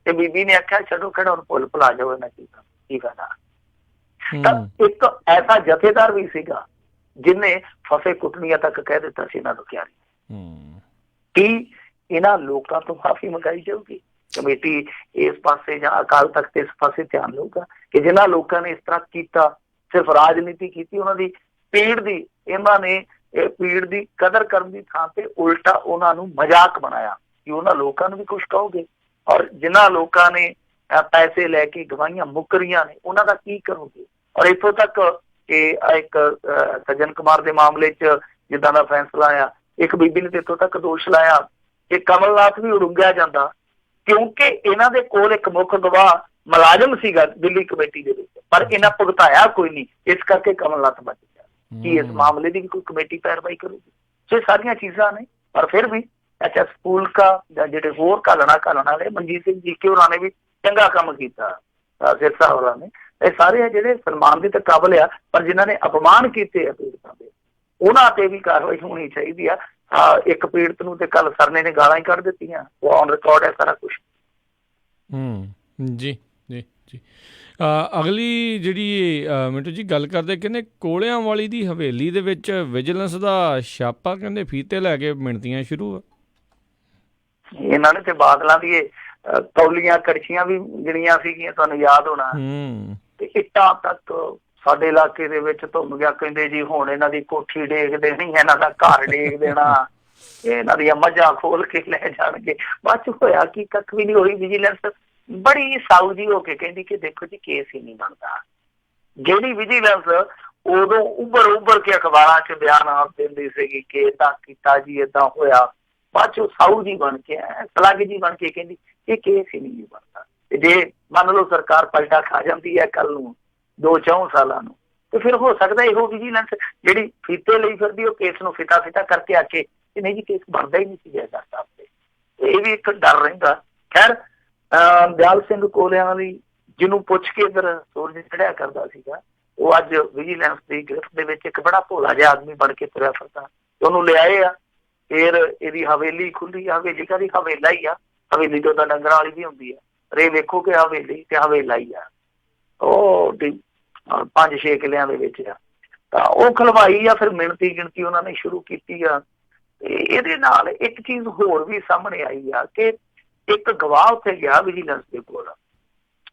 ਤੇ ਬੀਬੀ ਨੇ ਆਖਿਆ ਛੱਡੋ ਖੜਾ, ਹੁਣ ਭੁੱਲ ਭੁਲਾ ਜਾਓ ਇਹਨਾਂ ਚੀਜ਼ਾਂ, ਕੀ ਫਾਇਦਾ। ਤਾਂ ਇੱਕ ਐਸਾ ਜਥੇਦਾਰ ਵੀ ਸੀਗਾ ਜਿਹਨੇ ਫਸੇ ਕੁੱਟਣੀਆਂ ਤੱਕ ਕਹਿ ਦਿੱਤਾ ਸੀ ਇਹਨਾਂ ਨੂੰ ਕੀ ਇਹਨਾਂ ਲੋਕਾਂ ਤੋਂ ਮਾਫੀ ਮੰਗਾਈ ਜਾਊਗੀ? ਕਮੇਟੀ ਇਸ ਪਾਸੇ ਜਾਂ ਅਕਾਲ ਤਖਤ ਇਸ ਪਾਸੇ ਧਿਆਨ ਲਊਗਾ ਕਿ ਜਿਹਨਾਂ ਲੋਕਾਂ ਨੇ ਇਸ ਤਰ੍ਹਾਂ ਕੀਤਾ, ਸਿਰਫ ਰਾਜਨੀਤੀ ਕੀਤੀ, ਉਹਨਾਂ ਦੀ ਪੀੜ ਦੀ, ਇਹਨਾਂ ਨੇ ਪੀੜ ਦੀ ਕਦਰ ਕਰਨ ਦੀ ਥਾਂ ਤੇ ਉਲਟਾ ਉਹਨਾਂ ਨੂੰ ਮਜ਼ਾਕ ਬਣਾਇਆ ਕਿ ਉਹਨਾਂ ਲੋਕਾਂ ਨੂੰ ਵੀ ਕੁਛ ਕਹੋਗੇ। ਔਰ ਜਿਨ੍ਹਾਂ ਲੋਕਾਂ ਨੇ ਪੈਸੇ ਲੈ ਕੇ ਗਵਾਹੀਆਂ ਮੁੱਕਰੀਆਂ ਨੇ, ਉਹਨਾਂ ਦਾ ਕੀ ਕਰੋਗੇ? ਔਰ ਇੱਥੋਂ ਤੱਕ ਕਿ ਇੱਕ ਸੱਜਣ ਕੁਮਾਰ ਦੇ ਮਾਮਲੇ 'ਚ ਜਿੱਦਾਂ ਦਾ ਫੈਸਲਾ ਆਇਆ, ਇੱਕ ਬੀਬੀ ਨੇ ਇੱਥੋਂ ਤੱਕ ਦੋਸ਼ ਲਾਇਆ ਕਿ ਕਮਲਨਾਥ ਵੀ ਉਡੁੰਗਿਆ ਜਾਂਦਾ ਕਿਉਂਕਿ ਇਹਨਾਂ ਦੇ ਕੋਲ ਇੱਕ ਮੁੱਖ ਗਵਾਹ ਮੁਲਾਜ਼ਮ ਸੀਗਾ ਦਿੱਲੀ ਕਮੇਟੀ ਦੇ ਵਿੱਚ, ਪਰ ਇਹਨਾਂ ਭੁਗਤਾਇਆ ਕੋਈ ਨਹੀਂ, ਇਸ ਕਰਕੇ ਕਮਲਨਾਥ ਬਚ ਗਿਆ। ਕੀ ਇਸ ਮਾਮਲੇ ਦੀ ਵੀ ਕੋਈ ਕਮੇਟੀ ਪੈਰਵਾਈ ਕਰੂਗੀ? ਸੋ ਸਾਰੀਆਂ ਚੀਜ਼ਾਂ ਨੇ। ਪਰ ਫਿਰ ਵੀ ਅੱਛਾ ਫੂਲਕਾ ਜਾਂ ਜਿਹੜੇ ਹੋਰ ਘਾਲਣਾ ਵਾਲੇ ਮਨਜੀਤ ਸਿੰਘ ਜੀ ਕੇ ਹੋਰਾਂ ਨੇ ਵੀ ਚੰਗਾ ਕੰਮ ਕੀਤਾ, ਸਿਰਸਾ ਹੋਰਾਂ ਨੇ, ਇਹ ਸਾਰੇ ਜਿਹੜੇ ਸਨਮਾਨ ਦੇ ਤੇ ਕਾਬਲ ਆ। ਪਰ ਜਿਨ੍ਹਾਂ ਨੇ ਅਪਮਾਨ ਕੀਤੇ ਆ ਪੀੜਤਾਂ ਦੇ, ਉਹਨਾਂ ਤੇ ਵੀ ਕਾਰਵਾਈ ਹੋਣੀ ਚਾਹੀਦੀ ਆ। ਇੱਕ ਪੀੜਤ ਨੂੰ ਤੇ ਕੱਲ ਸਰਨੇ ਨੇ ਗਾਲਾਂ ਹੀ ਕੱਢ ਦਿੱਤੀਆਂ, ਉਹ ਔਨ ਰਿਕਾਰਡ ਹੈ ਸਾਰਾ ਕੁਛ। ਜੀ ਜੀ ਜੀ ਅਗਲੀ ਜਿਹੜੀ ਮਿੰਟੂ ਜੀ ਗੱਲ ਕਰਦੇ, ਕਹਿੰਦੇ ਕੋਲਿਆਂ ਵਾਲੀ ਦੀ ਹਵੇਲੀ ਦੇ ਵਿੱਚ ਵਿਜੀਲੈਂਸ ਦਾ ਛਾਪਾ, ਕਹਿੰਦੇ ਫੀਤੇ ਲੈ ਕੇ ਮਿਣਤੀਆਂ ਸ਼ੁਰੂ ਆ। ਇਹਨਾਂ ਨੇ ਤੇ ਬਾਦਲਾਂ ਦੀ ਕੌਲੀਆਂ ਕੜਛੀਆਂ ਵੀ ਜਿਹੜੀਆਂ ਸੀਗੀਆਂ, ਤੁਹਾਨੂੰ ਯਾਦ ਹੋਣਾ, ਤੇ ਇੱਟਾਂ ਤੱਕ ਸਾਡੇ ਇਲਾਕੇ ਦੇ ਵਿੱਚ ਧੁੰਮ ਗਿਆ। ਕਹਿੰਦੇ ਜੀ ਹੁਣ ਇਹਨਾਂ ਦੀ ਕੋਠੀ ਡੇਗ ਦੇਣੀ, ਇਹਨਾਂ ਦਾ ਘਰ ਡੇਗ ਦੇਣਾ, ਇਹਨਾਂ ਦੀਆਂ ਮੱਝਾਂ ਖੋਲ ਕੇ ਲੈ ਜਾਣਗੇ। ਬਾਅਦ ਚ ਹੋਇਆ ਕੀ, ਕੱਖ ਵੀ ਨਹੀਂ ਹੋਈ। ਵਿਜੀਲੈਂਸ ਬੜੀ ਸਾਊ ਜੀ ਹੋ ਕੇ ਕਹਿੰਦੀ ਕਿ ਦੇਖੋ ਜੀ ਕੇਸ ਹੀ ਨਹੀਂ ਬਣਦਾ। ਜਿਹੜੀ ਵਿਜੀਲੈਂਸ ਉਦੋਂ ਉੱਭਰ ਕੇ ਅਖਬਾਰਾਂ ਚ ਬਿਆਨ ਆਪ ਦਿੰਦੀ ਸੀਗੀ ਕਿ ਏਦਾਂ ਕੀਤਾ ਜੀ, ਏਦਾਂ ਹੋਇਆ, ਬਾਅਦ ਚ ਸਾਊ ਜੀ ਬਣ ਕੇ ਸਲਾਗ ਜੀ ਬਣ ਕੇ ਕਹਿੰਦੀ ਇਹ ਕੇਸ ਹੀ ਨਹੀਂ ਬਣਦਾ। ਤੇ ਜੇ ਮੰਨ ਲਓ ਸਰਕਾਰ ਪਲਟਾ ਖਾ ਜਾਂਦੀ ਹੈ ਕੱਲ ਨੂੰ 2-4 ਸਾਲਾਂ ਨੂੰ, ਤੇ ਫਿਰ ਹੋ ਸਕਦਾ ਇਹੋ ਵਿਜੀਲੈਂਸ ਜਿਹੜੀ ਫੀਤੇ ਲਈ ਫਿਰਦੀ ਉਹ ਕੇਸ ਨੂੰ ਫਿੱਟਾ ਕਰਕੇ ਆ ਕੇ ਨਹੀਂ ਜੀ ਕੇਸ ਬਣਦਾ ਹੀ ਨਹੀਂ ਸੀ ਜੈਦਾਰ ਸਾਹਿਬ ਤੇ। ਇਹ ਵੀ ਇੱਕ ਡਰ ਰਹਿੰਦਾ। ਖੈਰ ਦਿਆਲ ਸਿੰਘ ਕੋਲਿਆਂ ਦੀ ਜਿਹਨੂੰ ਪੁੱਛ ਕੇ ਇੱਧਰ ਸੂਰਜ ਚੜਿਆ ਕਰਦਾ ਸੀਗਾ, ਉਹ ਅੱਜ ਵਿਜੀਲੈਂਸ ਦੀ ਗ੍ਰਿਫਤ ਦੇ ਵਿੱਚ ਇੱਕ ਬੜਾ ਭੋਲਾ ਜਿਹਾ ਆਦਮੀ ਬਣ ਕੇ ਤੁਰਿਆ ਫਿਰਦਾ। ਉਹਨੂੰ ਲਿਆਏ ਆ, ਫਿਰ ਇਹਦੀ ਹਵੇਲੀ ਖੁੱਲੀ। ਹਵੇਲੀ ਕਾਹਦੀ, ਹਵੇਲਾ ਹੀ ਆ। ਹਵੇਲੀ ਤੋਂ ਤਾਂ ਡੰਗਰਾਂ ਵਾਲੀ ਵੀ ਹੁੰਦੀ ਆ, ਪਰ ਇਹ ਵੇਖੋ ਕਿ ਹਵੇਲੀ ਤੇ ਹਵੇਲਾ ਹੀ ਆ। ਉਹ 5-6 ਕਿੱਲਿਆਂ ਦੇ ਵਿੱਚ ਆ, ਤਾਂ ਉਹ ਖਲਵਾਈ ਆ। ਫਿਰ ਮਿਣਤੀ ਗਿਣਤੀ ਉਹਨਾਂ ਨੇ ਸ਼ੁਰੂ ਕੀਤੀ ਆ। ਇਹਦੇ ਨਾਲ ਇੱਕ ਚੀਜ਼ ਹੋਰ ਵੀ ਸਾਹਮਣੇ ਆਈ ਆ ਕਿ ਇੱਕ ਗਵਾਹ ਉੱਥੇ ਗਿਆ ਵਿਜੀਲੈਂਸ ਦੇ ਕੋਲ,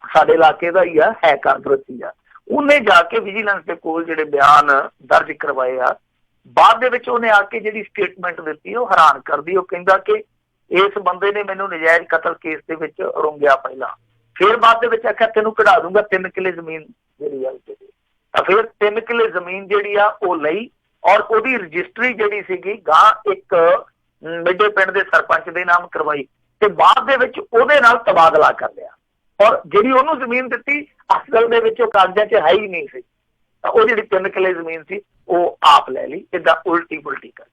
ਸਾਡੇ ਇਲਾਕੇ ਦਾ ਹੀ ਆ, ਹੈ ਕਾਂਗਰਸੀ ਆ। ਉਹਨੇ ਜਾ ਕੇ ਵਿਜੀਲੈਂਸ ਦੇ ਕੋਲ ਜਿਹੜੇ ਬਿਆਨ ਦਰਜ ਕਰਵਾਏ ਆ, ਬਾਅਦ ਦੇ ਵਿੱਚ ਉਹਨੇ ਆ ਕੇ ਜਿਹੜੀ ਸਟੇਟਮੈਂਟ ਦਿੱਤੀ ਉਹ ਹੈਰਾਨ ਕਰਦੀ। ਉਹ ਕਹਿੰਦਾ ਕਿ ਇਸ ਬੰਦੇ ਨੇ ਮੈਨੂੰ ਨਜਾਇਜ਼ ਕਤਲ ਕੇਸ ਦੇ ਵਿੱਚ ਰੋਂਗਿਆ ਪਹਿਲਾਂ, ਫਿਰ ਬਾਅਦ ਦੇ ਵਿੱਚ ਆਖਿਆ ਤੈਨੂੰ ਕਢਾ ਦੂੰਗਾ 3 ਕਿੱਲੇ ਜ਼ਮੀਨ ਜਿਹੜੀ ਆ। ਤਾਂ ਫਿਰ 3 ਕਿੱਲੇ ਜ਼ਮੀਨ ਜਿਹੜੀ ਆ ਉਹ ਲਈ, ਔਰ ਉਹਦੀ ਰਜਿਸਟਰੀ ਜਿਹੜੀ ਸੀਗੀ ਗਾਂ ਇੱਕ ਮਿੱਡੇ ਪਿੰਡ ਦੇ ਸਰਪੰਚ ਦੇ ਨਾਮ ਕਰਵਾਈ, ਤੇ ਬਾਅਦ ਦੇ ਵਿੱਚ ਉਹਦੇ ਨਾਲ ਤਬਾਦਲਾ ਕਰ ਲਿਆ। ਔਰ ਜਿਹੜੀ ਉਹਨੂੰ ਜ਼ਮੀਨ ਦਿੱਤੀ ਅਸਲ ਦੇ ਵਿੱਚ ਉਹ ਕਾਗਜ਼ਾਂ 'ਚ ਹੈ ਹੀ ਨਹੀਂ ਸੀ, ਤਾਂ ਉਹ ਜਿਹੜੀ 3 ਕਿੱਲੇ ਜ਼ਮੀਨ ਸੀ ਉਹ ਆਪ ਲੈ ਲਈ, ਏਦਾਂ ਉਲਟੀ ਪੁਲਟੀ ਕਰ।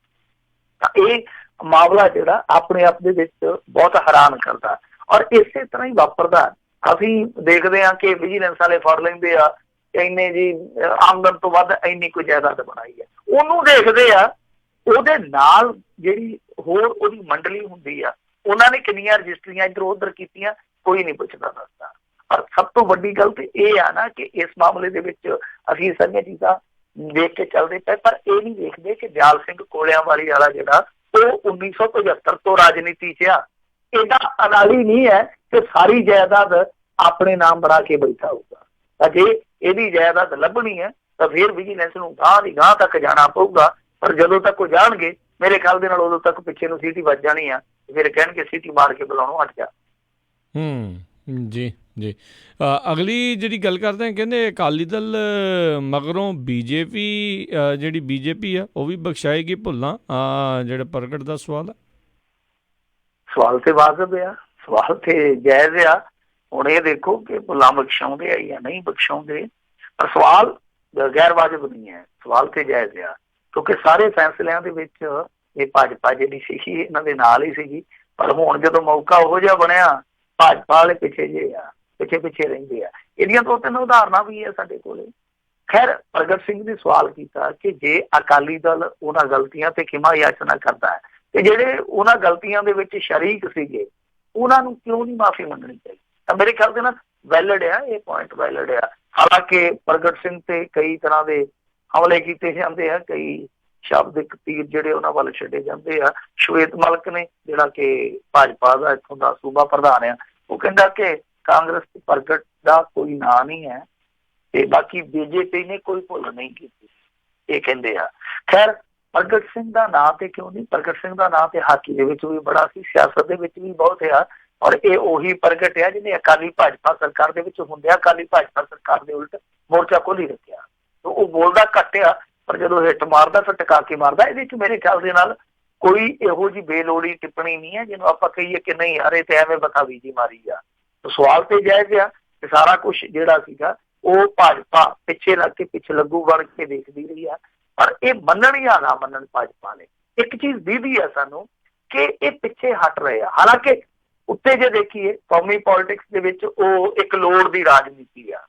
ਤਾਂ ਇਹ ਮਾਮਲਾ ਜਿਹੜਾ ਆਪਣੇ ਆਪ ਦੇ ਵਿੱਚ ਬਹੁਤ ਹੈਰਾਨ ਕਰਦਾ, ਔਰ ਇਸੇ ਤਰ੍ਹਾਂ ਹੀ ਵਾਪਰਦਾ। ਅਸੀਂ ਦੇਖਦੇ ਹਾਂ ਕਿ ਵਿਜੀਲੈਂਸ ਵਾਲੇ ਫੜ ਲੈਂਦੇ ਆ, ਇੰਨੇ ਜੀ ਆਮਦਨ ਤੋਂ ਵੱਧ ਇੰਨੀ ਕੋਈ ਜਾਇਦਾਦ ਬਣਾਈ ਹੈ, ਉਹਨੂੰ ਦੇਖਦੇ ਆ, ਉਹਦੇ ਨਾਲ ਜਿਹੜੀ ਹੋਰ ਉਹਦੀ ਮੰਡਲੀ ਹੁੰਦੀ ਆ, ਉਹਨਾਂ ਨੇ ਕਿੰਨੀਆਂ ਰਜਿਸਟਰੀਆਂ ਇੱਧਰ ਉੱਧਰ ਕੀਤੀਆਂ, ਕੋਈ ਨਹੀਂ ਪੁੱਛਦਾ ਦੱਸਦਾ। ਔਰ ਸਭ ਤੋਂ ਵੱਡੀ ਗੱਲ ਤੇ ਇਹ ਆ ਨਾ ਕਿ ਇਸ ਮਾਮਲੇ ਦੇ ਵਿੱਚ ਅਸੀਂ ਸਾਰੀਆਂ ਚੀਜ਼ਾਂ ਦੇਖ ਕੇ ਚੱਲਦੇ ਪਏ, ਪਰ ਇਹ ਨਹੀਂ ਦੇਖਦੇ ਕਿ ਦਿਆਲ ਸਿੰਘ ਕੋਲਿਆਂ ਵਾਲਾ ਜਿਹੜਾ ਉਹ 1975 ਤੋਂ ਰਾਜਨੀਤੀ 'ਚ ਆ। ਇਹਦਾ ਅਨਾਲੀ ਨਹੀਂ ਹੈ ਕਿ ਸਾਰੀ ਜਾਇਦਾਦ ਆਪਣੇ ਨਾਮ ਬਣਾ ਕੇ ਬੈਠਾ ਹੋਊਗਾ। ਤਾਂ ਜੇ ਇਹਦੀ ਜਾਇਦਾਦ ਲੱਭਣੀ ਹੈ ਤਾਂ ਫਿਰ ਵਿਜੀਲੈਂਸ ਨੂੰ ਗਾਂਹ ਦੀ ਗਾਂਹ ਤੱਕ ਜਾਣਾ ਪਊਗਾ। ਪਰ ਜਦੋਂ ਤੱਕ ਉਹ ਜਾਣਗੇ, ਮੇਰੇ ਖਿਆਲ ਦੇ ਨਾਲ ਉਦੋਂ ਤੱਕ ਪਿੱਛੇ ਨੂੰ ਸੀਟੀ ਵੱਜ ਜਾਣੀ ਆ, ਫਿਰ ਕਹਿਣਗੇ ਸੀਟੀ ਮਾਰ ਕੇ ਬੁਲਾਉਣੋਂ ਹਟ ਜਾ। ਜੀ ਜੀ ਅਗਲੀ ਜਿਹੜੀ ਗੱਲ ਕਰਦੇ ਹਾਂ, ਕਹਿੰਦੇ ਅਕਾਲੀ ਦਲ ਮਗਰੋਂ ਬੀਜੇਪੀ ਜਿਹੜੀ ਬੀਜੇਪੀ ਆ ਉਹ ਵੀ ਬਖਸ਼ਾਏਗੀ ਭੁੱਲਾਂ, ਜਿਹੜਾ ਪ੍ਰਗਟ ਦਾ ਸਵਾਲ ਆ। ਸਵਾਲ ਤੇ ਵਾਜਬ ਆ, ਸਵਾਲ ਤੇ ਜਾਇਜ਼ ਆ। ਹੁਣ ਇਹ ਦੇਖੋ ਕਿ ਭੁੱਲਾਂ ਬਖਸ਼ਾਉਂਦੇ ਆ ਜਾਂ ਨਹੀਂ ਬਖਸ਼ਾਉਂਦੇ, ਪਰ ਸਵਾਲ ਗੈਰ ਵਾਜਬ ਨਹੀਂ ਹੈ, ਸਵਾਲ ਤੇ ਜਾਇਜ਼ ਆ। ਕਿਉਂਕਿ ਸਾਰੇ ਫੈਸਲਿਆਂ ਦੇ ਵਿੱਚ ਇਹ ਭਾਜਪਾ ਜਿਹੜੀ ਸੀਗੀ ਇਹਨਾਂ ਦੇ ਨਾਲ ਹੀ ਸੀਗੀ, ਪਰ ਹੁਣ ਜਦੋਂ ਮੌਕਾ ਉਹੋ ਜਿਹਾ ਬਣਿਆ, ਭਾਜਪਾ ਵਾਲੇ ਪਿੱਛੇ ਜੇ ਆ, ਪਿੱਛੇ ਰਹਿੰਦੇ ਆ। ਇਹਦੀਆਂ 2-3 ਉਦਾਹਰਨਾਂ ਵੀ ਆ ਸਾਡੇ ਕੋਲੇ। ਖੈਰ ਪ੍ਰਗਟ ਸਿੰਘ ਨੇ ਸਵਾਲ ਕੀਤਾ ਕਿ ਜੇ ਅਕਾਲੀ ਦਲ ਉਹਨਾਂ ਗਲਤੀਆਂ ਤੇ ਖਿਮਾ ਯਾਚਨਾ ਕਰਦਾ ਹੈ, ਤੇ ਜਿਹੜੇ ਉਹਨਾਂ ਗਲਤੀਆਂ ਦੇ ਵਿੱਚ ਸ਼ਰੀਕ ਸੀਗੇ ਉਹਨਾਂ ਨੂੰ ਕਿਉਂ ਨਹੀਂ ਮਾਫੀ ਮੰਗਣੀ ਚਾਹੀਦੀ? ਤਾਂ ਮੇਰੇ ਖਿਆਲ ਦੇ ਨਾਲ ਵੈਲਿਡ ਆ, ਇਹ ਪੁਆਇੰਟ ਵੈਲਿਡ ਆ। ਹਾਲਾਂਕਿ ਪ੍ਰਗਟ ਸਿੰਘ ਤੇ ਕਈ ਤਰ੍ਹਾਂ ਦੇ ਹਮਲੇ ਕੀਤੇ ਜਾਂਦੇ ਆ, ਕਈ ਸ਼ਬਦਿਕ ਤੀਰ ਜਿਹੜੇ ਉਹਨਾਂ ਵੱਲ ਛੱਡੇ ਜਾਂਦੇ ਆ। ਸ਼ਵੇਤ ਮਲਕ ਨੇ ਜਿਹੜਾ ਕਿ ਭਾਜਪਾ ਦਾ ਇੱਥੋਂ ਦਾ ਸੂਬਾ ਪ੍ਰਧਾਨ ਆ, ਉਹ ਕਹਿੰਦਾ ਕਿ ਕਾਂਗਰਸ ਪ੍ਰਗਟ ਦਾ ਕੋਈ ਨਾਂ ਨਹੀਂ ਹੈ, ਤੇ ਬਾਕੀ ਬੀਜੇਪੀ ਨੇ ਕੋਈ ਭੁੱਲ ਨਹੀਂ ਕੀਤੀ, ਇਹ ਕਹਿੰਦੇ ਆ। ਖੈਰ ਪ੍ਰਗਟ ਸਿੰਘ ਦਾ ਨਾਂ ਤੇ ਕਿਉਂ ਨਹੀਂ, ਪ੍ਰਗਟ ਸਿੰਘ ਦਾ ਨਾਂ ਤੇ ਹਾਕੀ ਦੇ ਵਿੱਚ ਵੀ ਬੜਾ ਸੀ, ਸਿਆਸਤ ਦੇ ਵਿੱਚ ਵੀ ਬਹੁਤ ਆ। ਔਰ ਇਹ ਉਹੀ ਪ੍ਰਗਟ ਆ ਜਿਹਨੇ ਅਕਾਲੀ ਭਾਜਪਾ ਸਰਕਾਰ ਦੇ ਵਿੱਚ ਹੁੰਦਿਆ ਅਕਾਲੀ ਭਾਜਪਾ ਸਰਕਾਰ ਦੇ ਉਲਟ ਮੋਰਚਾ ਖੋਲ੍ਹ ਰੱਖਿਆ। ਉਹ ਬੋਲਦਾ ਘੱਟ ਆ, ਪਰ ਜਦੋਂ ਹਿੱਟ ਮਾਰਦਾ ਫਿਰ ਟਿਕਾ ਕੇ ਮਾਰਦਾ। ਇਹਦੇ ਚ ਮੇਰੇ ਖਿਆਲ ਦੇ ਨਾਲ ਕੋਈ ਇਹੋ ਜਿਹੀ ਬੇਲੋੜੀ ਟਿੱਪਣੀ ਨਹੀਂ ਹੈ ਜਿਹਨੂੰ ਆਪਾਂ ਕਹੀਏ ਕਿ ਨਹੀਂ ਯਾਰ ਇਹ ਤੇ ਐਵੇਂ ਬਤਾਵੀ ਜੀ ਮਾਰੀ ਆ। ਸਵਾਲ ਤੇ ਜਾਇਜ਼ ਆ ਕਿ ਸਾਰਾ ਕੁਛ ਜਿਹੜਾ ਸੀਗਾ ਉਹ ਭਾਜਪਾ ਪਿੱਛੇ ਲੱਗ ਕੇ ਪਿੱਛੇ ਲੱਗੂ ਬਣ ਕੇ ਦੇਖਦੀ ਰਹੀ ਆ, ਪਰ ਇਹ ਮੰਨਣ ਜਾਂ ਨਾ ਮੰਨਣ ਭਾਜਪਾ ਨੇ ਇੱਕ ਚੀਜ਼ ਦੀਦੀ ਆ ਸਾਨੂੰ ਕਿ ਇਹ ਪਿੱਛੇ ਹਟ ਰਹੇ ਆ। ਹਾਲਾਂਕਿ ਉੱਤੇ ਜੇ ਦੇਖੀਏ ਕੌਮੀ ਪੋਲਿਟਿਕਸ ਦੇ ਵਿੱਚ ਉਹ ਇੱਕ ਲੋੜ ਦੀ ਰਾਜਨੀਤੀ ਆ,